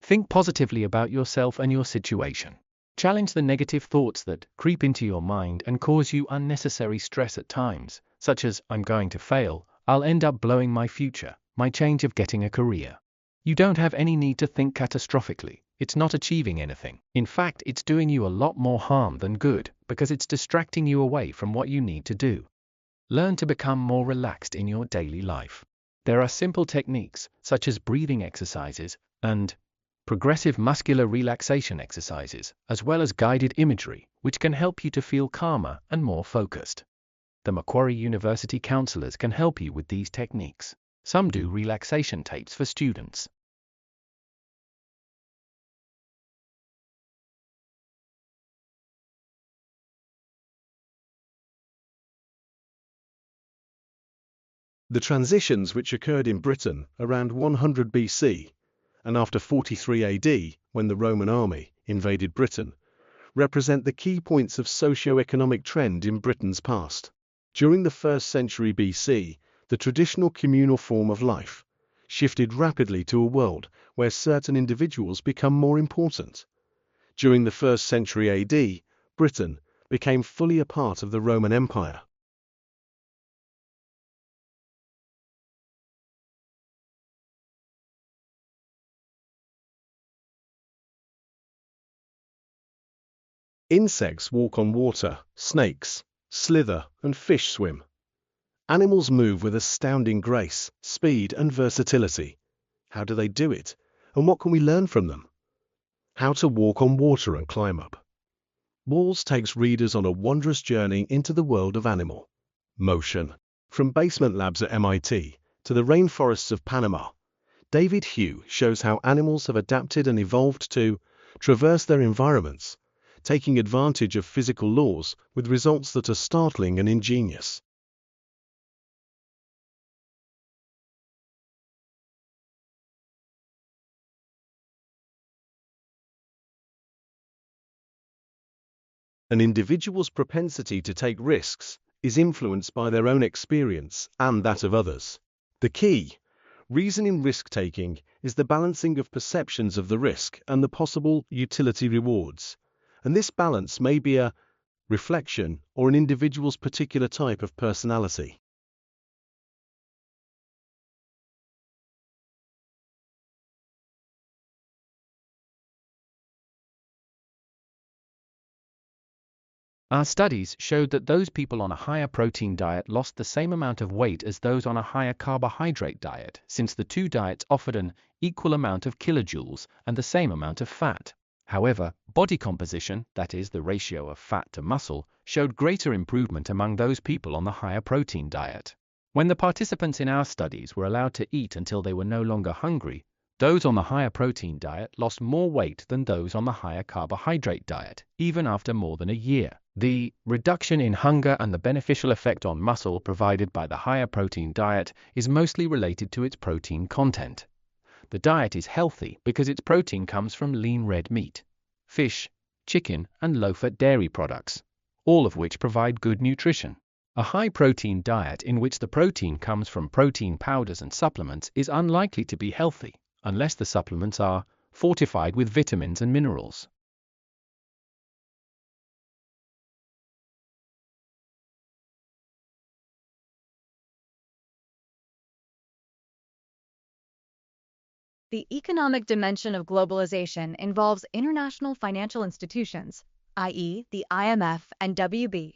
S1: Think positively about yourself and your situation. Challenge the negative thoughts that creep into your mind and cause you unnecessary stress at times, such as, "I'm going to fail, I'll end up blowing my future, my change of getting a career." You don't have any need to think catastrophically. It's not achieving anything. In fact, it's doing you a lot more harm than good, because it's distracting you away from what you need to do. Learn to become more relaxed in your daily life. There are simple techniques, such as breathing exercises and progressive muscular relaxation exercises, as well as guided imagery, which can help you to feel calmer and more focused. The Macquarie University counselors can help you with these techniques. Some do relaxation tapes for students.
S3: The transitions which occurred in Britain around 100 BC and after 43 AD, when the Roman army invaded Britain, represent the key points of socio-economic trend in Britain's past. During the 1st century BC, the traditional communal form of life shifted rapidly to a world where certain individuals become more important. During the 1st century AD, Britain became fully a part of the Roman Empire. Insects walk on water, snakes slither, and fish swim. Animals move with astounding grace, speed, and versatility. How do they do it? And what can we learn from them? How to walk on water and climb up. Walls takes readers on a wondrous journey into the world of animal motion. From basement labs at MIT to the rainforests of Panama, David Hugh shows how animals have adapted and evolved to traverse their environments, taking advantage of physical laws with results that are startling and ingenious. An individual's propensity to take risks is influenced by their own experience and that of others. The key reason in risk-taking is the balancing of perceptions of the risk and the possible utility rewards, and this balance may be a reflection or an individual's particular type of personality.
S1: Our studies showed that those people on a higher protein diet lost the same amount of weight as those on a higher carbohydrate diet, since the two diets offered an equal amount of kilojoules and the same amount of fat. However, body composition, that is, the ratio of fat to muscle, showed greater improvement among those people on the higher protein diet. When the participants in our studies were allowed to eat until they were no longer hungry, those on the higher protein diet lost more weight than those on the higher carbohydrate diet, even after more than a year. The reduction in hunger and the beneficial effect on muscle provided by the higher protein diet is mostly related to its protein content. The diet is healthy because its protein comes from lean red meat, fish, chicken, and low-fat dairy products, all of which provide good nutrition. A high-protein diet in which the protein comes from protein powders and supplements is unlikely to be healthy, unless the supplements are fortified with vitamins and minerals.
S4: The economic dimension of globalization involves international financial institutions, i.e., the IMF and WB.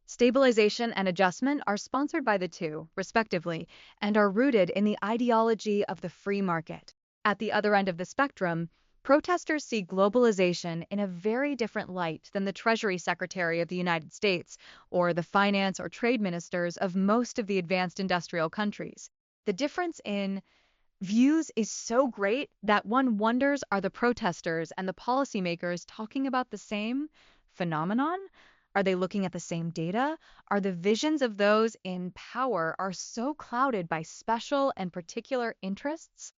S4: Stabilization and adjustment are sponsored by the two, respectively, and are rooted in the ideology of the free market. At the other end of the spectrum, protesters see globalization in a very different light than the Treasury Secretary of the United States or the finance or trade ministers of most of the advanced industrial countries. The difference in views is so great that one wonders, are the protesters and the policymakers talking about the same phenomenon? Are they looking at the same data? Are the visions of those in power are so clouded by special and particular interests?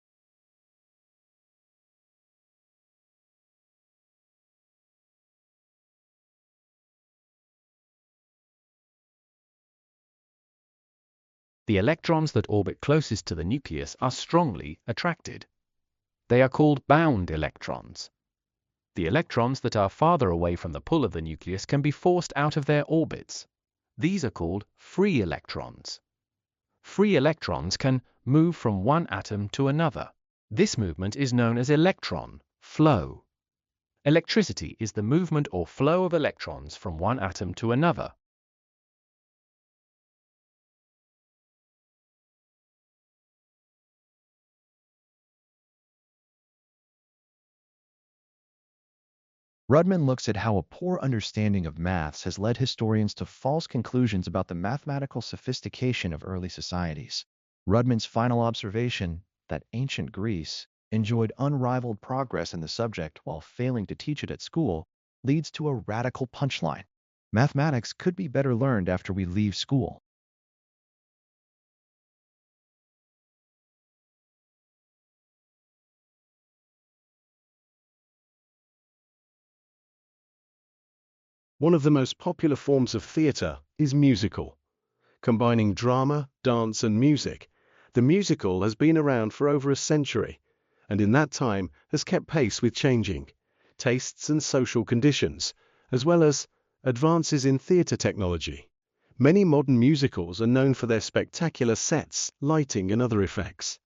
S1: The electrons that orbit closest to the nucleus are strongly attracted. They are called bound electrons. The electrons that are farther away from the pull of the nucleus can be forced out of their orbits. These are called free electrons. Free electrons can move from one atom to another. This movement is known as electron flow. Electricity is the movement or flow of electrons from one atom to another.
S5: Rudman looks at how a poor understanding of maths has led historians to false conclusions about the mathematical sophistication of early societies. Rudman's final observation, that ancient Greece enjoyed unrivaled progress in the subject while failing to teach it at school, leads to a radical punchline. Mathematics could be better learned after we leave school.
S3: One of the most popular forms of theatre is musical. Combining drama, dance, and music, the musical has been around for over a century, and in that time has kept pace with changing tastes and social conditions, as well as advances in theatre technology. Many modern musicals are known for their spectacular sets, lighting, and other effects.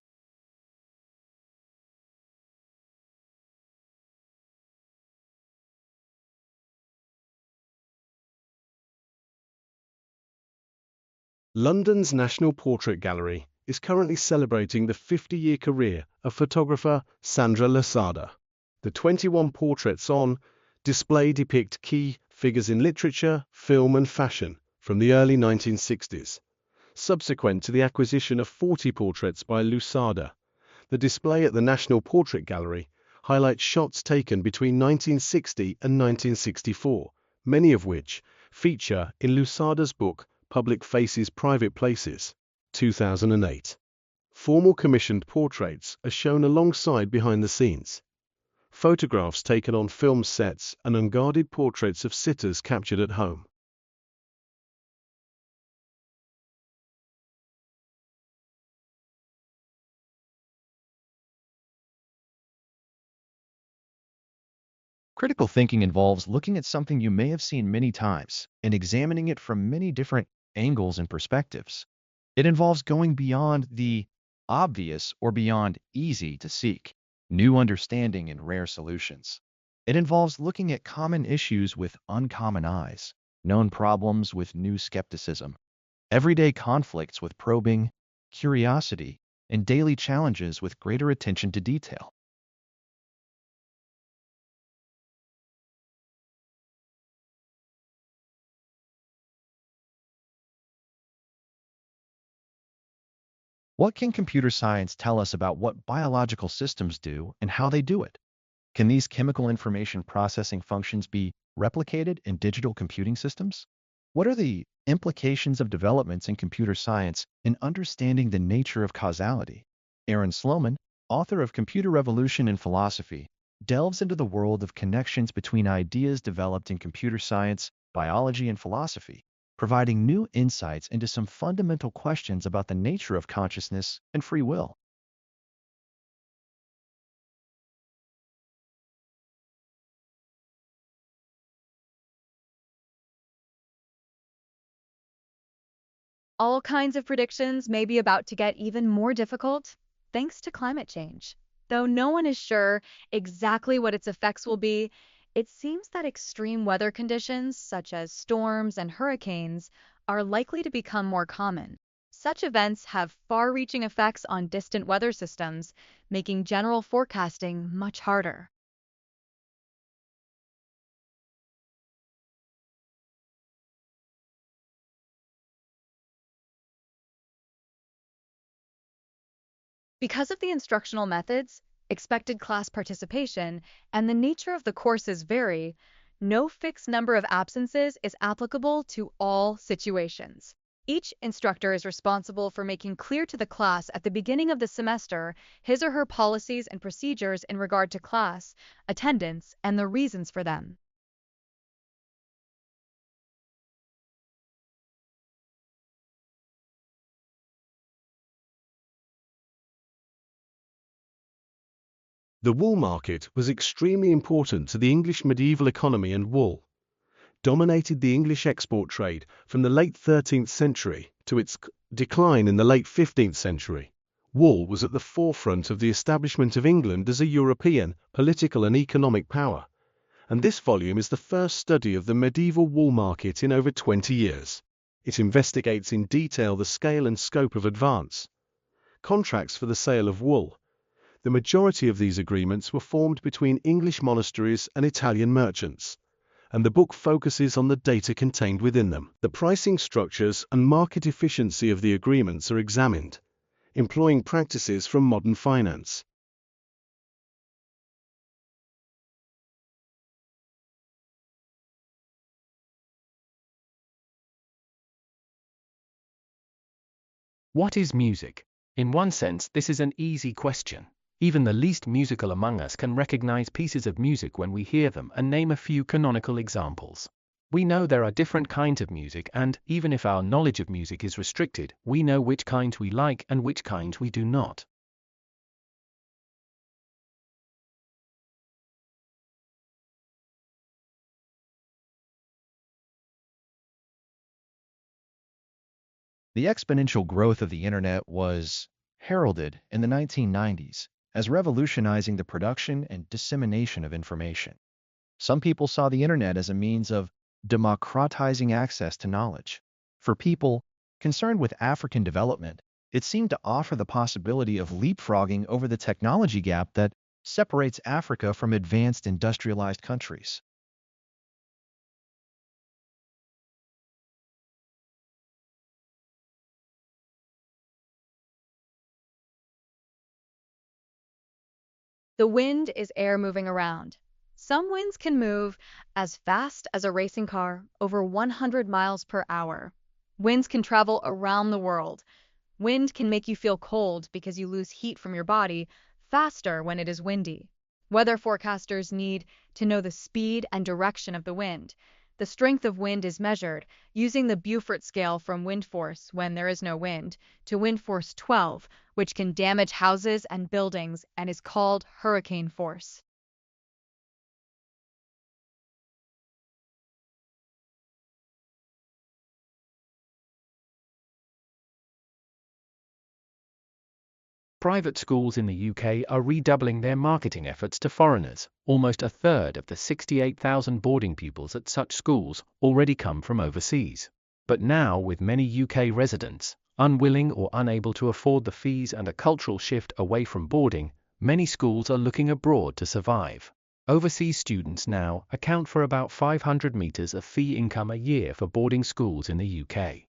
S3: London's National Portrait Gallery is currently celebrating the 50-year career of photographer Sandra Lasada. The 21 portraits on display depict key figures in literature, film and fashion from the early 1960s. Subsequent to the acquisition of 40 portraits by Lusada, the display at the National Portrait Gallery highlights shots taken between 1960 and 1964, many of which feature in Lusada's book Public Faces, Private Places, 2008. Formal commissioned portraits are shown alongside behind the scenes. Photographs taken on film sets and unguarded portraits of sitters captured at home.
S5: Critical thinking involves looking at something you may have seen many times and examining it from many different angles and perspectives. It involves going beyond the obvious or beyond easy to seek new understanding and rare solutions. It involves looking at common issues with uncommon eyes, known problems with new skepticism, everyday conflicts with probing, curiosity, and daily challenges with greater attention to detail. What can computer science tell us about what biological systems do and how they do it? Can these chemical information processing functions be replicated in digital computing systems? What are the implications of developments in computer science in understanding the nature of causality? Aaron Sloman, author of Computer Revolution in Philosophy, delves into the world of connections between ideas developed in computer science, biology, and philosophy, providing new insights into some fundamental questions about the nature of consciousness and free will.
S4: All kinds of predictions may be about to get even more difficult thanks to climate change. Though no one is sure exactly what its effects will be, it seems that extreme weather conditions, such as storms and hurricanes, are likely to become more common. Such events have far-reaching effects on distant weather systems, making general forecasting much harder. Because of the instructional methods, expected class participation, and the nature of the courses vary, no fixed number of absences is applicable to all situations. Each instructor is responsible for making clear to the class at the beginning of the semester his or her policies and procedures in regard to class, attendance, and the reasons for them.
S3: The wool market was extremely important to the English medieval economy, and wool dominated the English export trade from the late 13th century to its decline in the late 15th century. Wool was at the forefront of the establishment of England as a European political and economic power, and this volume is the first study of the medieval wool market in over 20 years. It investigates in detail the scale and scope of advance contracts for the sale of wool. The majority of these agreements were formed between English monasteries and Italian merchants, and the book focuses on the data contained within them. The pricing structures and market efficiency of the agreements are examined, employing practices from modern finance.
S1: What is music? In one sense, this is an easy question. Even the least musical among us can recognize pieces of music when we hear them and name a few canonical examples. We know there are different kinds of music, and even if our knowledge of music is restricted, we know which kinds we like and which kinds we do not.
S5: The exponential growth of the internet was heralded in the 1990s as revolutionizing the production and dissemination of information. Some people saw the internet as a means of democratizing access to knowledge. For people Concerned with African development, it seemed to offer the possibility of leapfrogging over the technology gap that separates Africa from advanced industrialized countries.
S4: The wind is air moving around. Some winds can move as fast as a racing car, over 100 miles per hour. Winds can travel around the world. Wind can make you feel cold because you lose heat from your body faster when it is windy. Weather forecasters need to know the speed and direction of the wind. The strength of wind is measured using the Beaufort scale from wind force when there is no wind to wind force 12, which can damage houses and buildings and is called hurricane force.
S1: Private schools in the UK are redoubling their marketing efforts to foreigners. Almost a third of the 68,000 boarding pupils at such schools already come from overseas. But now, with many UK residents unwilling or unable to afford the fees and a cultural shift away from boarding, many schools are looking abroad to survive. Overseas students now account for about 500 meters of fee income a year for boarding schools in the UK.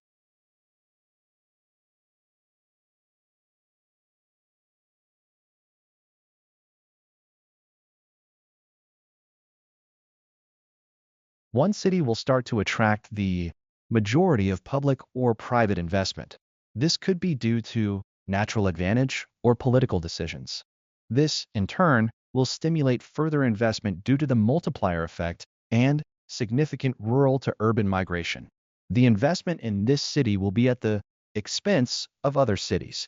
S5: One city will start to attract the majority of public or private investment. This could be due to natural advantage or political decisions. This, in turn, will stimulate further investment due to the multiplier effect and significant rural to urban migration. The investment in this city will be at the expense of other cities.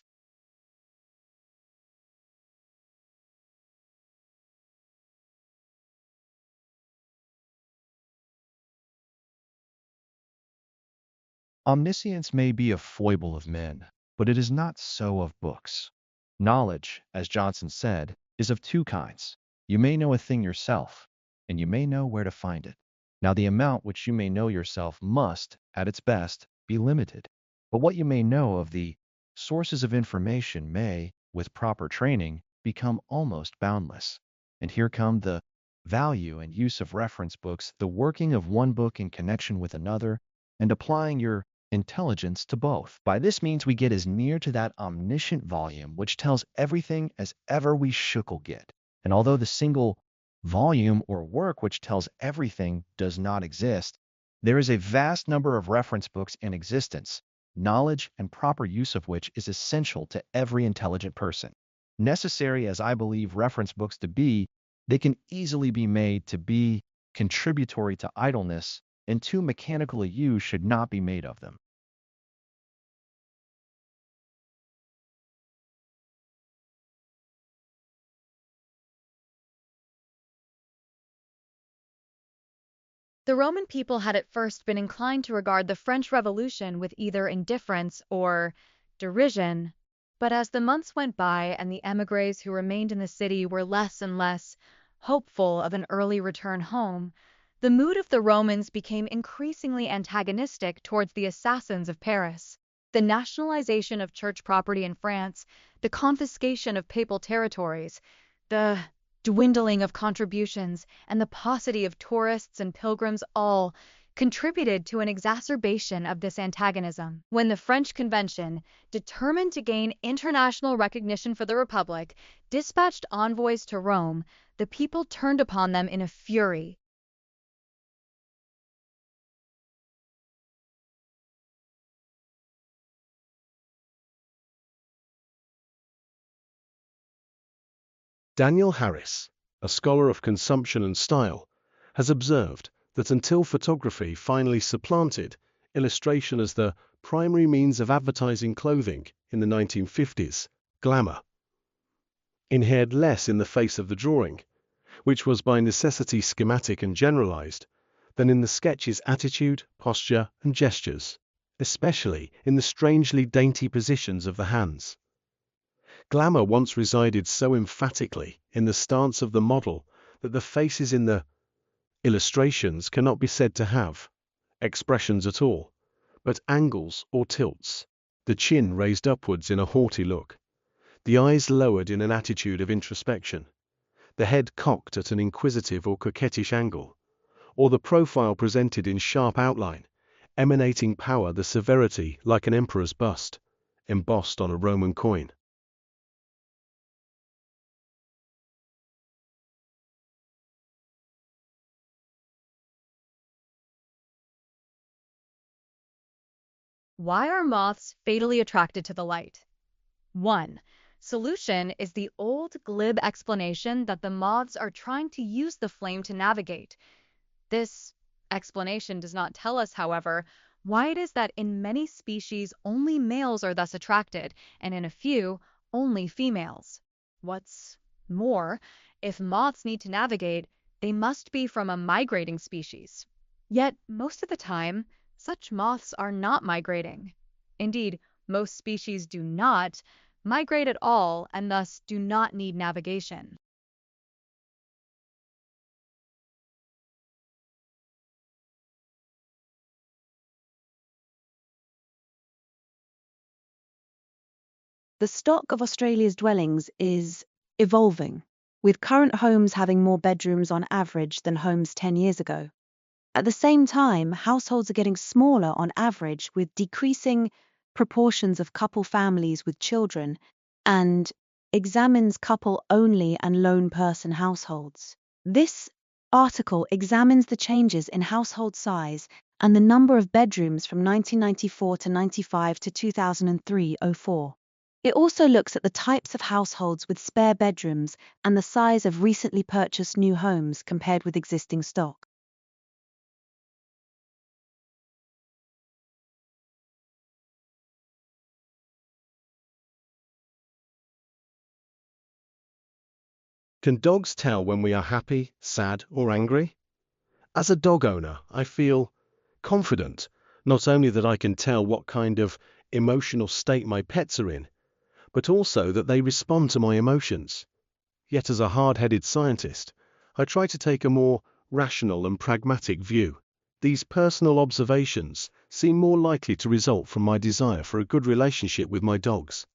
S5: Omniscience may be a foible of men, but it is not so of books. Knowledge, as Johnson said, is of two kinds. You may know a thing yourself, and you may know where to find it. Now, the amount which you may know yourself must, at its best, be limited. But what you may know of the sources of information may, with proper training, become almost boundless. And here come the value and use of reference books, the working of one book in connection with another, and applying your intelligence to both. By this means we get as near to that omniscient volume which tells everything as ever we should'll get. And although the single volume or work which tells everything does not exist, there is a vast number of reference books in existence, knowledge and proper use of which is essential to every intelligent person. Necessary as I believe reference books to be, they can easily be made to be contributory to idleness, and too mechanical a use should not be made of them.
S4: The Roman people had at first been inclined to regard the French Revolution with either indifference or derision, but as the months went by and the émigrés who remained in the city were less and less hopeful of an early return home, the mood of the Romans became increasingly antagonistic towards the assassins of Paris. The nationalization of church property in France, the confiscation of papal territories, the dwindling of contributions, and the paucity of tourists and pilgrims all contributed to an exacerbation of this antagonism. When the French Convention, determined to gain international recognition for the Republic, dispatched envoys to Rome, the people turned upon them in a fury.
S3: Daniel Harris, a scholar of consumption and style, has observed that until photography finally supplanted illustration as the primary means of advertising clothing in the 1950s, glamour inhered less in the face of the drawing, which was by necessity schematic and generalized, than in the sketch's attitude, posture, and gestures, especially in the strangely dainty positions of the hands. Glamour once resided so emphatically in the stance of the model that the faces in the illustrations cannot be said to have expressions at all, but angles or tilts. The chin raised upwards in a haughty look, the eyes lowered in an attitude of introspection, the head cocked at an inquisitive or coquettish angle, or the profile presented in sharp outline, emanating power, the severity like an emperor's bust, embossed on a Roman coin.
S4: Why are moths fatally attracted to the light? 1. Solution is the old glib explanation that the moths are trying to use the flame to navigate. This explanation does not tell us, however, why it is that in many species only males are thus attracted, and in a few, only females. What's more, if moths need to navigate, they must be from a migrating species. Yet, most of the time, such moths are not migrating. Indeed, most species do not migrate at all and thus do not need navigation.
S2: The stock of Australia's dwellings is evolving, with current homes having more bedrooms on average than homes 10 years ago. At the same time, households are getting smaller on average, with decreasing proportions of couple families with children, and examines couple-only and lone-person households. This article examines the changes in household size and the number of bedrooms from 1994 to 95 to 2003-04. It also looks at the types of households with spare bedrooms and the size of recently purchased new homes compared with existing stock.
S3: Can dogs tell when we are happy, sad, or angry? As a dog owner, I feel confident, not only that I can tell what kind of emotional state my pets are in, but also that they respond to my emotions. Yet as a hard-headed scientist, I try to take a more rational and pragmatic view. These personal observations seem more likely to result from my desire for a good relationship with my dogs.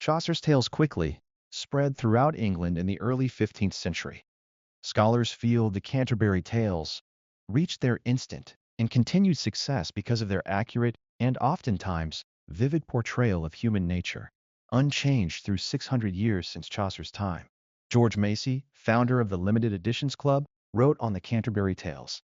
S5: Chaucer's tales quickly spread throughout England in the early 15th century. Scholars feel the Canterbury Tales reached their instant and continued success because of their accurate and oftentimes vivid portrayal of human nature, unchanged through 600 years since Chaucer's time. George Macy, founder of the Limited Editions Club, wrote on the Canterbury Tales.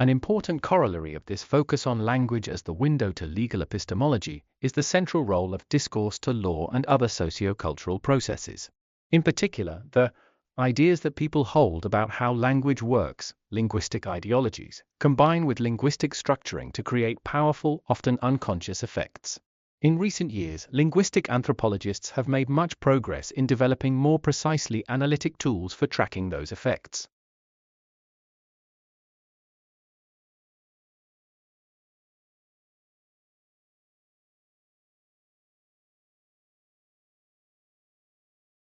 S1: An important corollary of this focus on language as the window to legal epistemology is the central role of discourse to law and other socio-cultural processes. In particular, the ideas that people hold about how language works, linguistic ideologies, combine with linguistic structuring to create powerful, often unconscious effects. In recent years, linguistic anthropologists have made much progress in developing more precisely analytic tools for tracking those effects.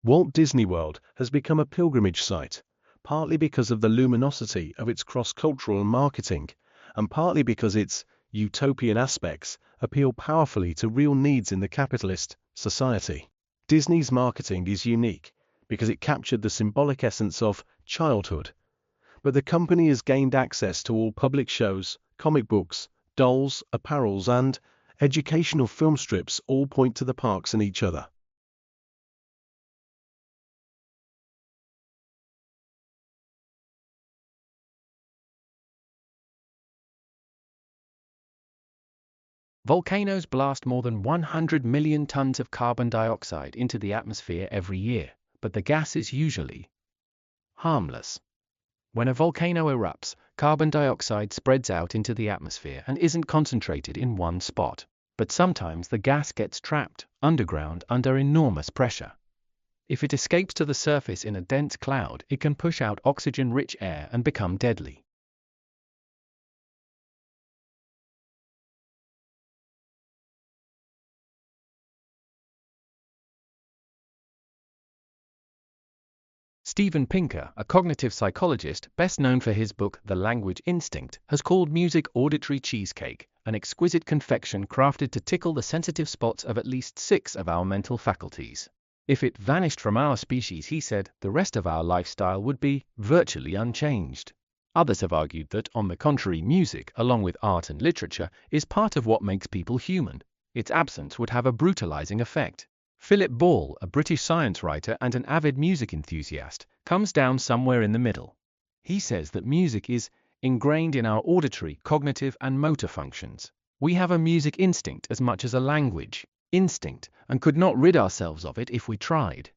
S3: Walt Disney World has become a pilgrimage site, partly because of the luminosity of its cross-cultural marketing, and partly because its utopian aspects appeal powerfully to real needs in the capitalist society. Disney's marketing is unique because it captured the symbolic essence of childhood, but the company has gained access to all public shows, comic books, dolls, apparels, and educational film strips all point to the parks and each other.
S1: Volcanoes blast more than 100 million tons of carbon dioxide into the atmosphere every year, but the gas is usually harmless. When a volcano erupts, carbon dioxide spreads out into the atmosphere and isn't concentrated in one spot. But sometimes the gas gets trapped underground under enormous pressure. If it escapes to the surface in a dense cloud, it can push out oxygen-rich air and become deadly. Steven Pinker, a cognitive psychologist best known for his book The Language Instinct, has called music auditory cheesecake, an exquisite confection crafted to tickle the sensitive spots of at least 6 of our mental faculties. If it vanished from our species, he said, the rest of our lifestyle would be virtually unchanged. Others have argued that, on the contrary, music, along with art and literature, is part of what makes people human. Its absence would have a brutalizing effect. Philip Ball, a British science writer and an avid music enthusiast, comes down somewhere in the middle. He says that music is ingrained in our auditory, cognitive, and motor functions. We have a music instinct as much as a language instinct, and could not rid ourselves of it if we tried.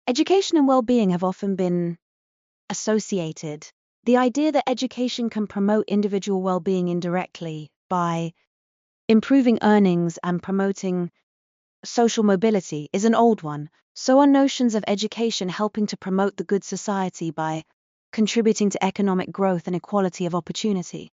S2: Education and well-being have often been associated. The idea that education can promote individual well-being indirectly by improving earnings and promoting social mobility is an old one. So are notions of education helping to promote the good society by contributing to economic growth and equality of opportunity.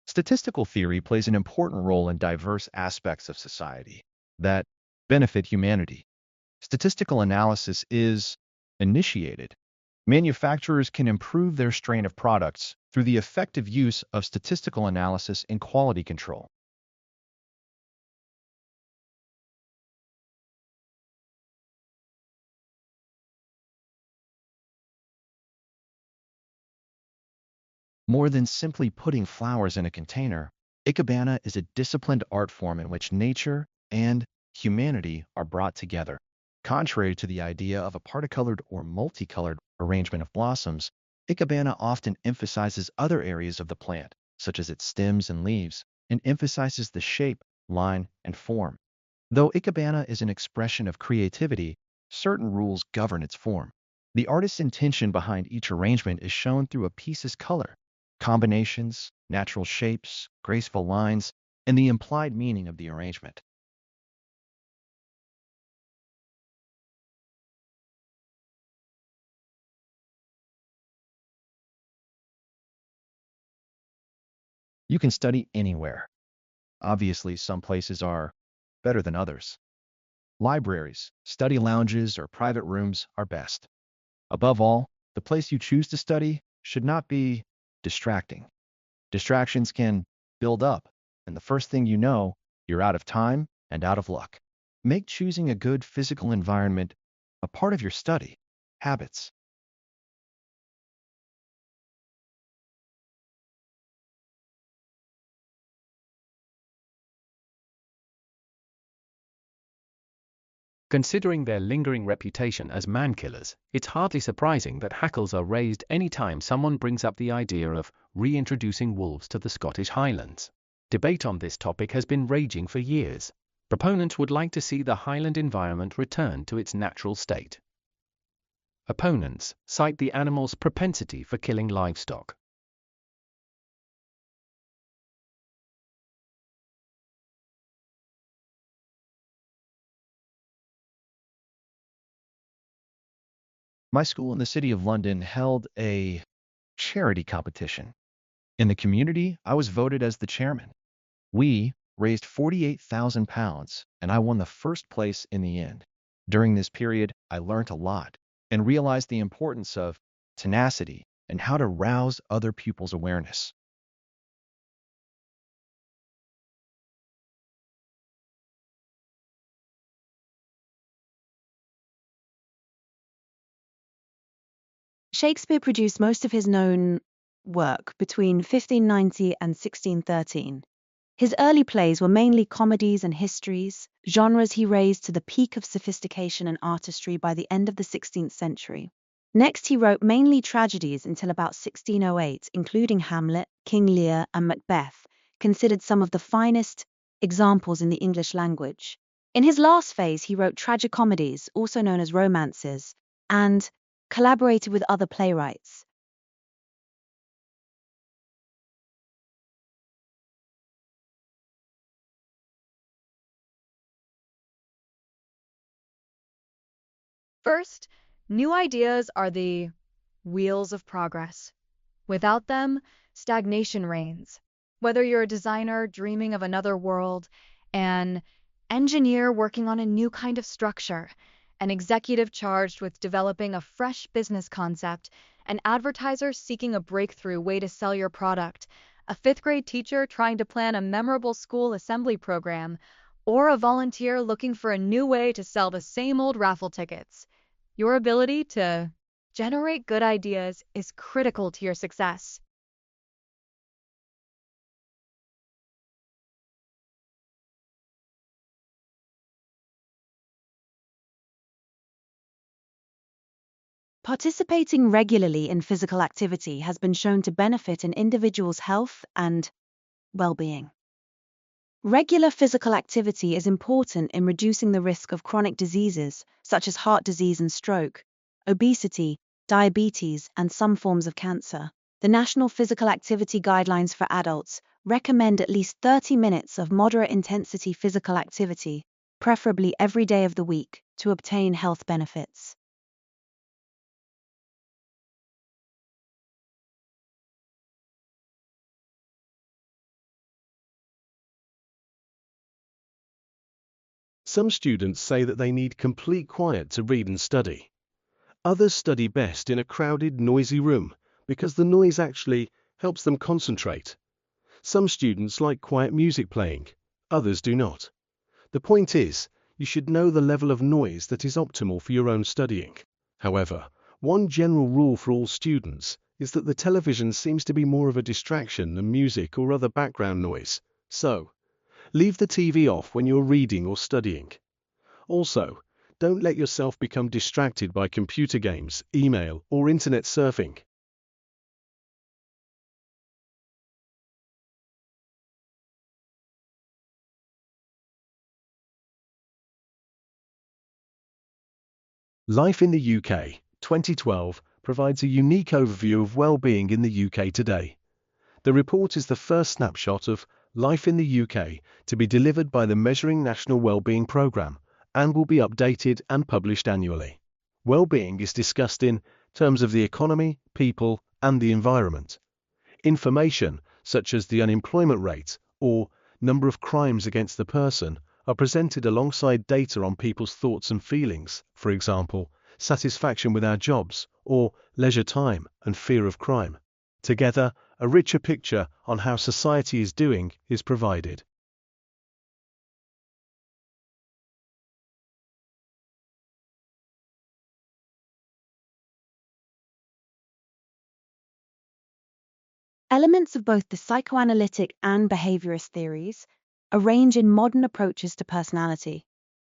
S5: Statistical theory plays an important role in diverse aspects of society that benefit humanity. Statistical analysis is initiated. Manufacturers can improve their strain of products through the effective use of statistical analysis in quality control. More than simply putting flowers in a container, Ikebana is a disciplined art form in which nature and humanity are brought together. Contrary to the idea of a particolored or multicolored arrangement of blossoms, Ikebana often emphasizes other areas of the plant, such as its stems and leaves, and emphasizes the shape, line, and form. Though Ikebana is an expression of creativity, certain rules govern its form. The artist's intention behind each arrangement is shown through a piece's color, combinations, natural shapes, graceful lines, and the implied meaning of the arrangement. You can study anywhere. Obviously, some places are better than others. Libraries, study lounges, or private rooms are best. Above all, the place you choose to study should not be distracting. Distractions can build up, and the first thing you know, you're out of time and out of luck. Make choosing a good physical environment a part of your study habits.
S1: Considering their lingering reputation as man-killers, it's hardly surprising that hackles are raised any time someone brings up the idea of reintroducing wolves to the Scottish Highlands. Debate on this topic has been raging for years. Proponents would like to see the Highland environment return to its natural state. Opponents cite the animal's propensity for killing livestock.
S5: My school in the City of London held a charity competition. In the community, I was voted as the chairman. We raised £48,000, and I won the first place in the end. During this period, I learned a lot and realized the importance of tenacity and how to rouse other people's awareness.
S2: Shakespeare produced most of his known work between 1590 and 1613. His early plays were mainly comedies and histories, genres he raised to the peak of sophistication and artistry by the end of the 16th century. Next, he wrote mainly tragedies until about 1608, including Hamlet, King Lear, and Macbeth, considered some of the finest examples in the English language. In his last phase, he wrote tragicomedies, also known as romances, and collaborated with other playwrights.
S4: First, new ideas are the wheels of progress. Without them, stagnation reigns. Whether you're a designer dreaming of another world, an engineer working on a new kind of structure, an executive charged with developing a fresh business concept, an advertiser seeking a breakthrough way to sell your product, a fifth-grade teacher trying to plan a memorable school assembly program, or a volunteer looking for a new way to sell the same old raffle tickets, your ability to generate good ideas is critical to your success.
S2: Participating regularly in physical activity has been shown to benefit an individual's health and well-being. Regular physical activity is important in reducing the risk of chronic diseases such as heart disease and stroke, obesity, diabetes, and some forms of cancer. The National Physical Activity Guidelines for Adults recommend at least 30 minutes of moderate intensity physical activity, preferably every day of the week, to obtain health benefits.
S3: Some students say that they need complete quiet to read and study. Others study best in a crowded, noisy room because the noise actually helps them concentrate. Some students like quiet music playing, others do not. The point is, you should know the level of noise that is optimal for your own studying. However, one general rule for all students is that the television seems to be more of a distraction than music or other background noise, so leave the TV off when you're reading or studying. Also, don't let yourself become distracted by computer games, email, or internet surfing. Life in the UK, 2012, provides a unique overview of well-being in the UK today. The report is the first snapshot of life in the UK to be delivered by the Measuring National Wellbeing Programme and will be updated and published annually. Well-being is discussed in terms of the economy, people, and the environment. Information, such as the unemployment rate or number of crimes against the person, are presented alongside data on people's thoughts and feelings, for example, satisfaction with our jobs or leisure time and fear of crime. Together, a richer picture on how society is doing is provided.
S2: Elements of both the psychoanalytic and behaviorist theories arrange in modern approaches to personality.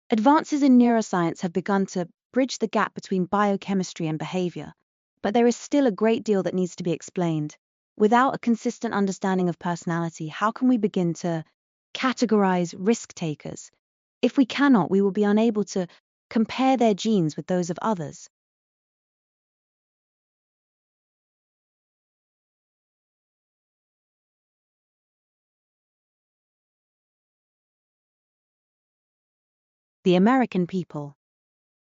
S2: Advances in neuroscience have begun to bridge the gap between biochemistry and behavior, but there is still a great deal that needs to be explained. Without a consistent understanding of personality, how can we begin to categorize risk takers? If we cannot, we will be unable to compare their genes with those of others. The American People.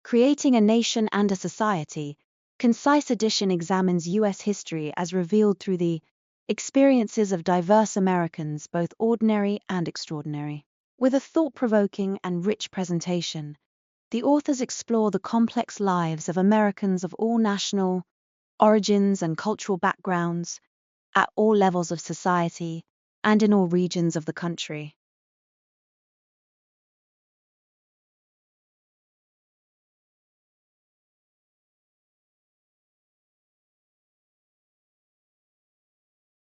S2: Creating a Nation and a Society, Concise Edition examines U.S. history as revealed through the experiences of diverse Americans, both ordinary and extraordinary. With a thought-provoking and rich presentation, the authors explore the complex lives of Americans of all national origins and cultural backgrounds, at all levels of society, and in all regions of the country.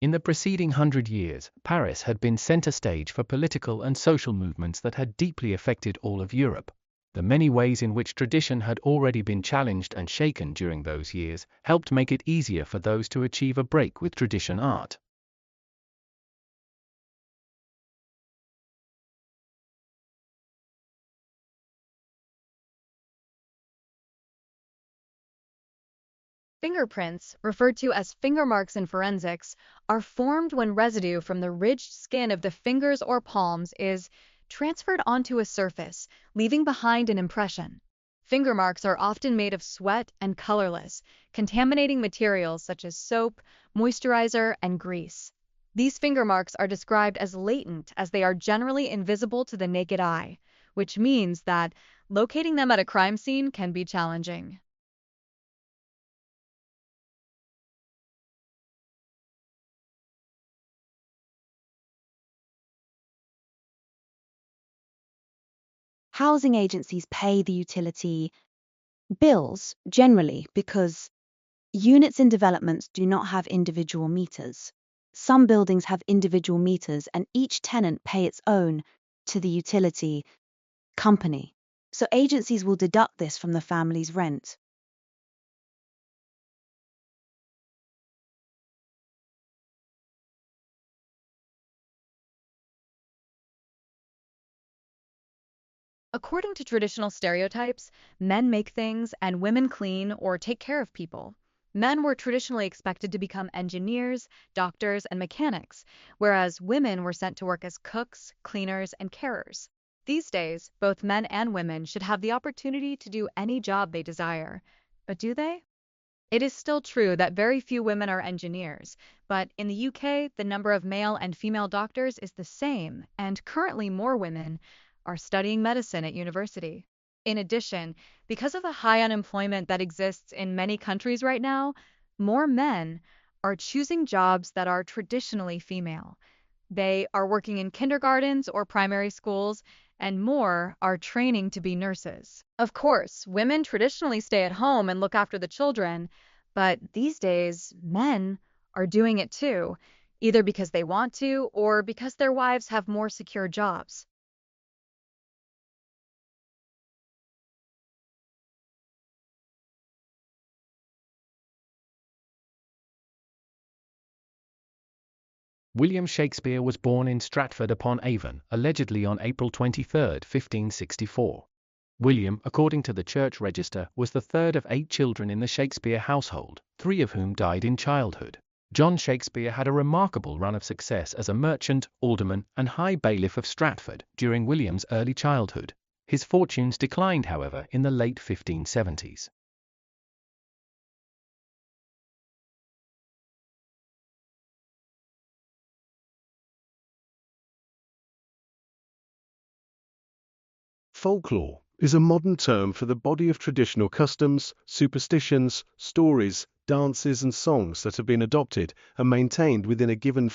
S1: In the preceding 100 years, Paris had been center stage for political and social movements that had deeply affected all of Europe. The many ways in which tradition had already been challenged and shaken during those years helped make it easier for those to achieve a break with tradition art.
S4: Fingerprints, referred to as finger marks in forensics, are formed when residue from the ridged skin of the fingers or palms is transferred onto a surface, leaving behind an impression. Finger marks are often made of sweat and colorless, contaminating materials such as soap, moisturizer, and grease. These finger marks are described as latent as they are generally invisible to the naked eye, which means that locating them at a crime scene can be challenging.
S2: Housing agencies pay the utility bills generally because units in developments do not have individual meters. Some buildings have individual meters and each tenant pay its own to the utility company. So agencies will deduct this from the family's rent.
S4: According to traditional stereotypes, men make things and women clean or take care of people. Men were traditionally expected to become engineers, doctors, and mechanics, whereas women were sent to work as cooks, cleaners, and carers. These days, both men and women should have the opportunity to do any job they desire. But do they? It is still true that very few women are engineers, but in the UK, the number of male and female doctors is the same, and currently more women are studying medicine at university. In addition, because of the high unemployment that exists in many countries right now, more men are choosing jobs that are traditionally female. They are working in kindergartens or primary schools, and more are training to be nurses. Of course, women traditionally stay at home and look after the children, but these days, men are doing it too, either because they want to or because their wives have more secure jobs.
S1: William Shakespeare was born in Stratford-upon-Avon, allegedly on April 23, 1564. William, according to the church register, was the third of 8 children in the Shakespeare household, 3 of whom died in childhood. John Shakespeare had a remarkable run of success as a merchant, alderman, and high bailiff of Stratford during William's early childhood. His fortunes declined, however, in the late 1570s.
S3: Folklore is a modern term for the body of traditional customs, superstitions, stories, dances, and songs that have been adopted and maintained within a given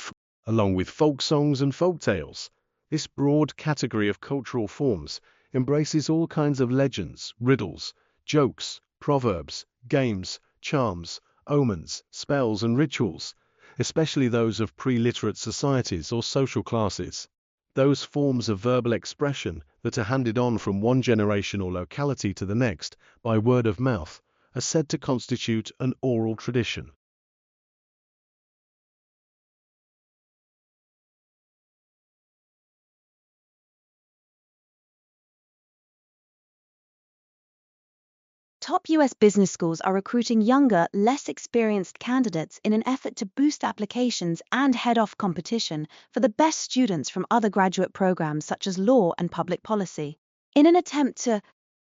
S3: along with folk songs and folk tales. This broad category of cultural forms embraces all kinds of legends, riddles, jokes, proverbs, games, charms, omens, spells, and rituals, especially those of pre-literate societies or social classes. Those forms of verbal expression that are handed on from one generation or locality to the next by word of mouth are said to constitute an oral tradition.
S2: Top US business schools are recruiting younger, less experienced candidates in an effort to boost applications and head off competition for the best students from other graduate programs such as law and public policy. In an attempt to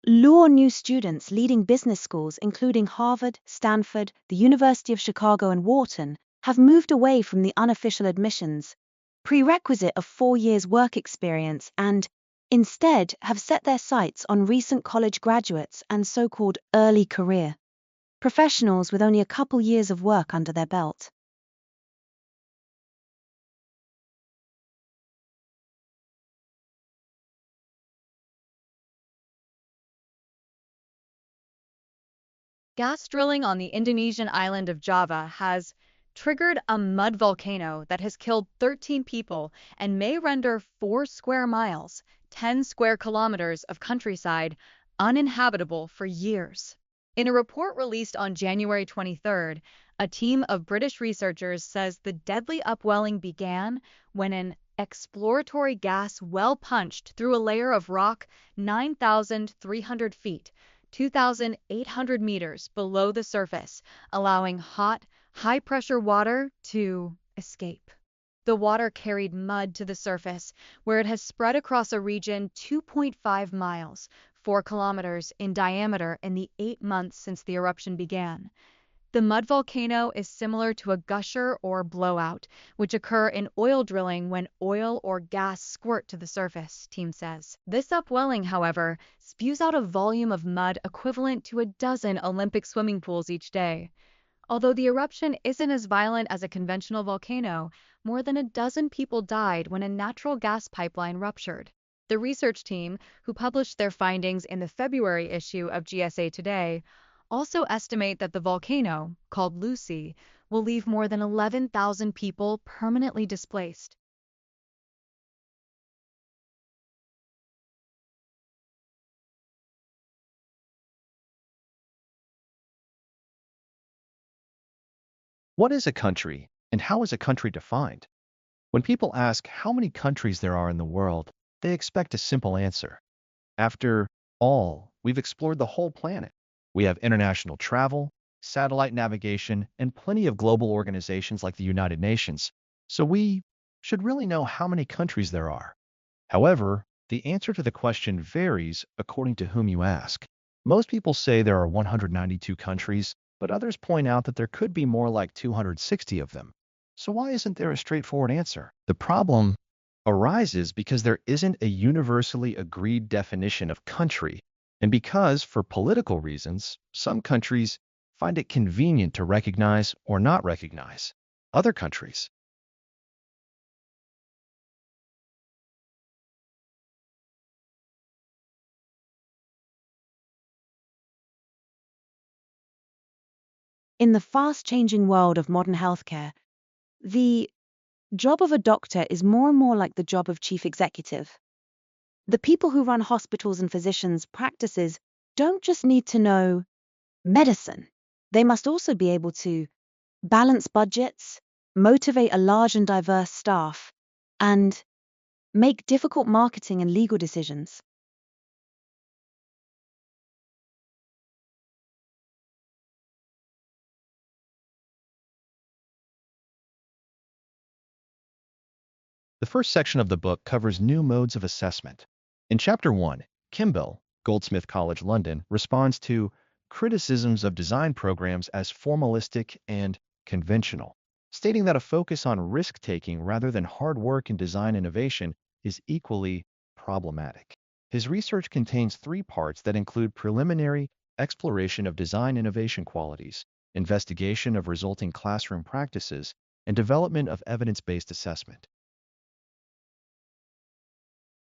S2: lure new students, leading business schools including Harvard, Stanford, the University of Chicago, and Wharton have moved away from the unofficial admissions prerequisite of 4 years work experience and instead have set their sights on recent college graduates and so-called early career professionals with only a couple years of work under their belt.
S4: Gas drilling on the Indonesian island of Java has triggered a mud volcano that has killed 13 people and may render 4 square miles, 10 square kilometers of countryside uninhabitable for years. In a report released on January 23rd, a team of British researchers says the deadly upwelling began when an exploratory gas well punched through a layer of rock 9,300 feet, 2,800 meters below the surface, allowing hot, high-pressure water to escape. The water carried mud to the surface, where it has spread across a region 2.5 miles, 4 kilometers in diameter in the 8 months since the eruption began. The mud volcano is similar to a gusher or blowout, which occur in oil drilling when oil or gas squirt to the surface, team says. This upwelling, however, spews out a volume of mud equivalent to a dozen Olympic swimming pools each day. Although the eruption isn't as violent as a conventional volcano, more than a dozen people died when a natural gas pipeline ruptured. The research team, who published their findings in the February issue of GSA Today, also estimate that the volcano, called Lucy, will leave more than 11,000 people permanently displaced.
S5: What is a country, and how is a country defined? When people ask how many countries there are in the world, they expect a simple answer. After all, we've explored the whole planet. We have international travel, satellite navigation, and plenty of global organizations like the United Nations, so we should really know how many countries there are. However, the answer to the question varies according to whom you ask. Most people say there are 192 countries, but others point out that there could be more like 260 of them. So why isn't there a straightforward answer? The problem arises because there isn't a universally agreed definition of country, and because, for political reasons, some countries find it convenient to recognize or not recognize other countries.
S2: In the fast-changing world of modern healthcare, the job of a doctor is more and more like the job of chief executive. The people who run hospitals and physicians' practices don't just need to know medicine. They must also be able to balance budgets, motivate a large and diverse staff, and make difficult marketing and legal decisions.
S5: The first section of the book covers new modes of assessment. In Chapter 1, Kimball, Goldsmith College, London, responds to criticisms of design programs as formalistic and conventional, stating that a focus on risk-taking rather than hard work in design innovation is equally problematic. His research contains 3 parts that include preliminary exploration of design innovation qualities, investigation of resulting classroom practices, and development of evidence-based assessment.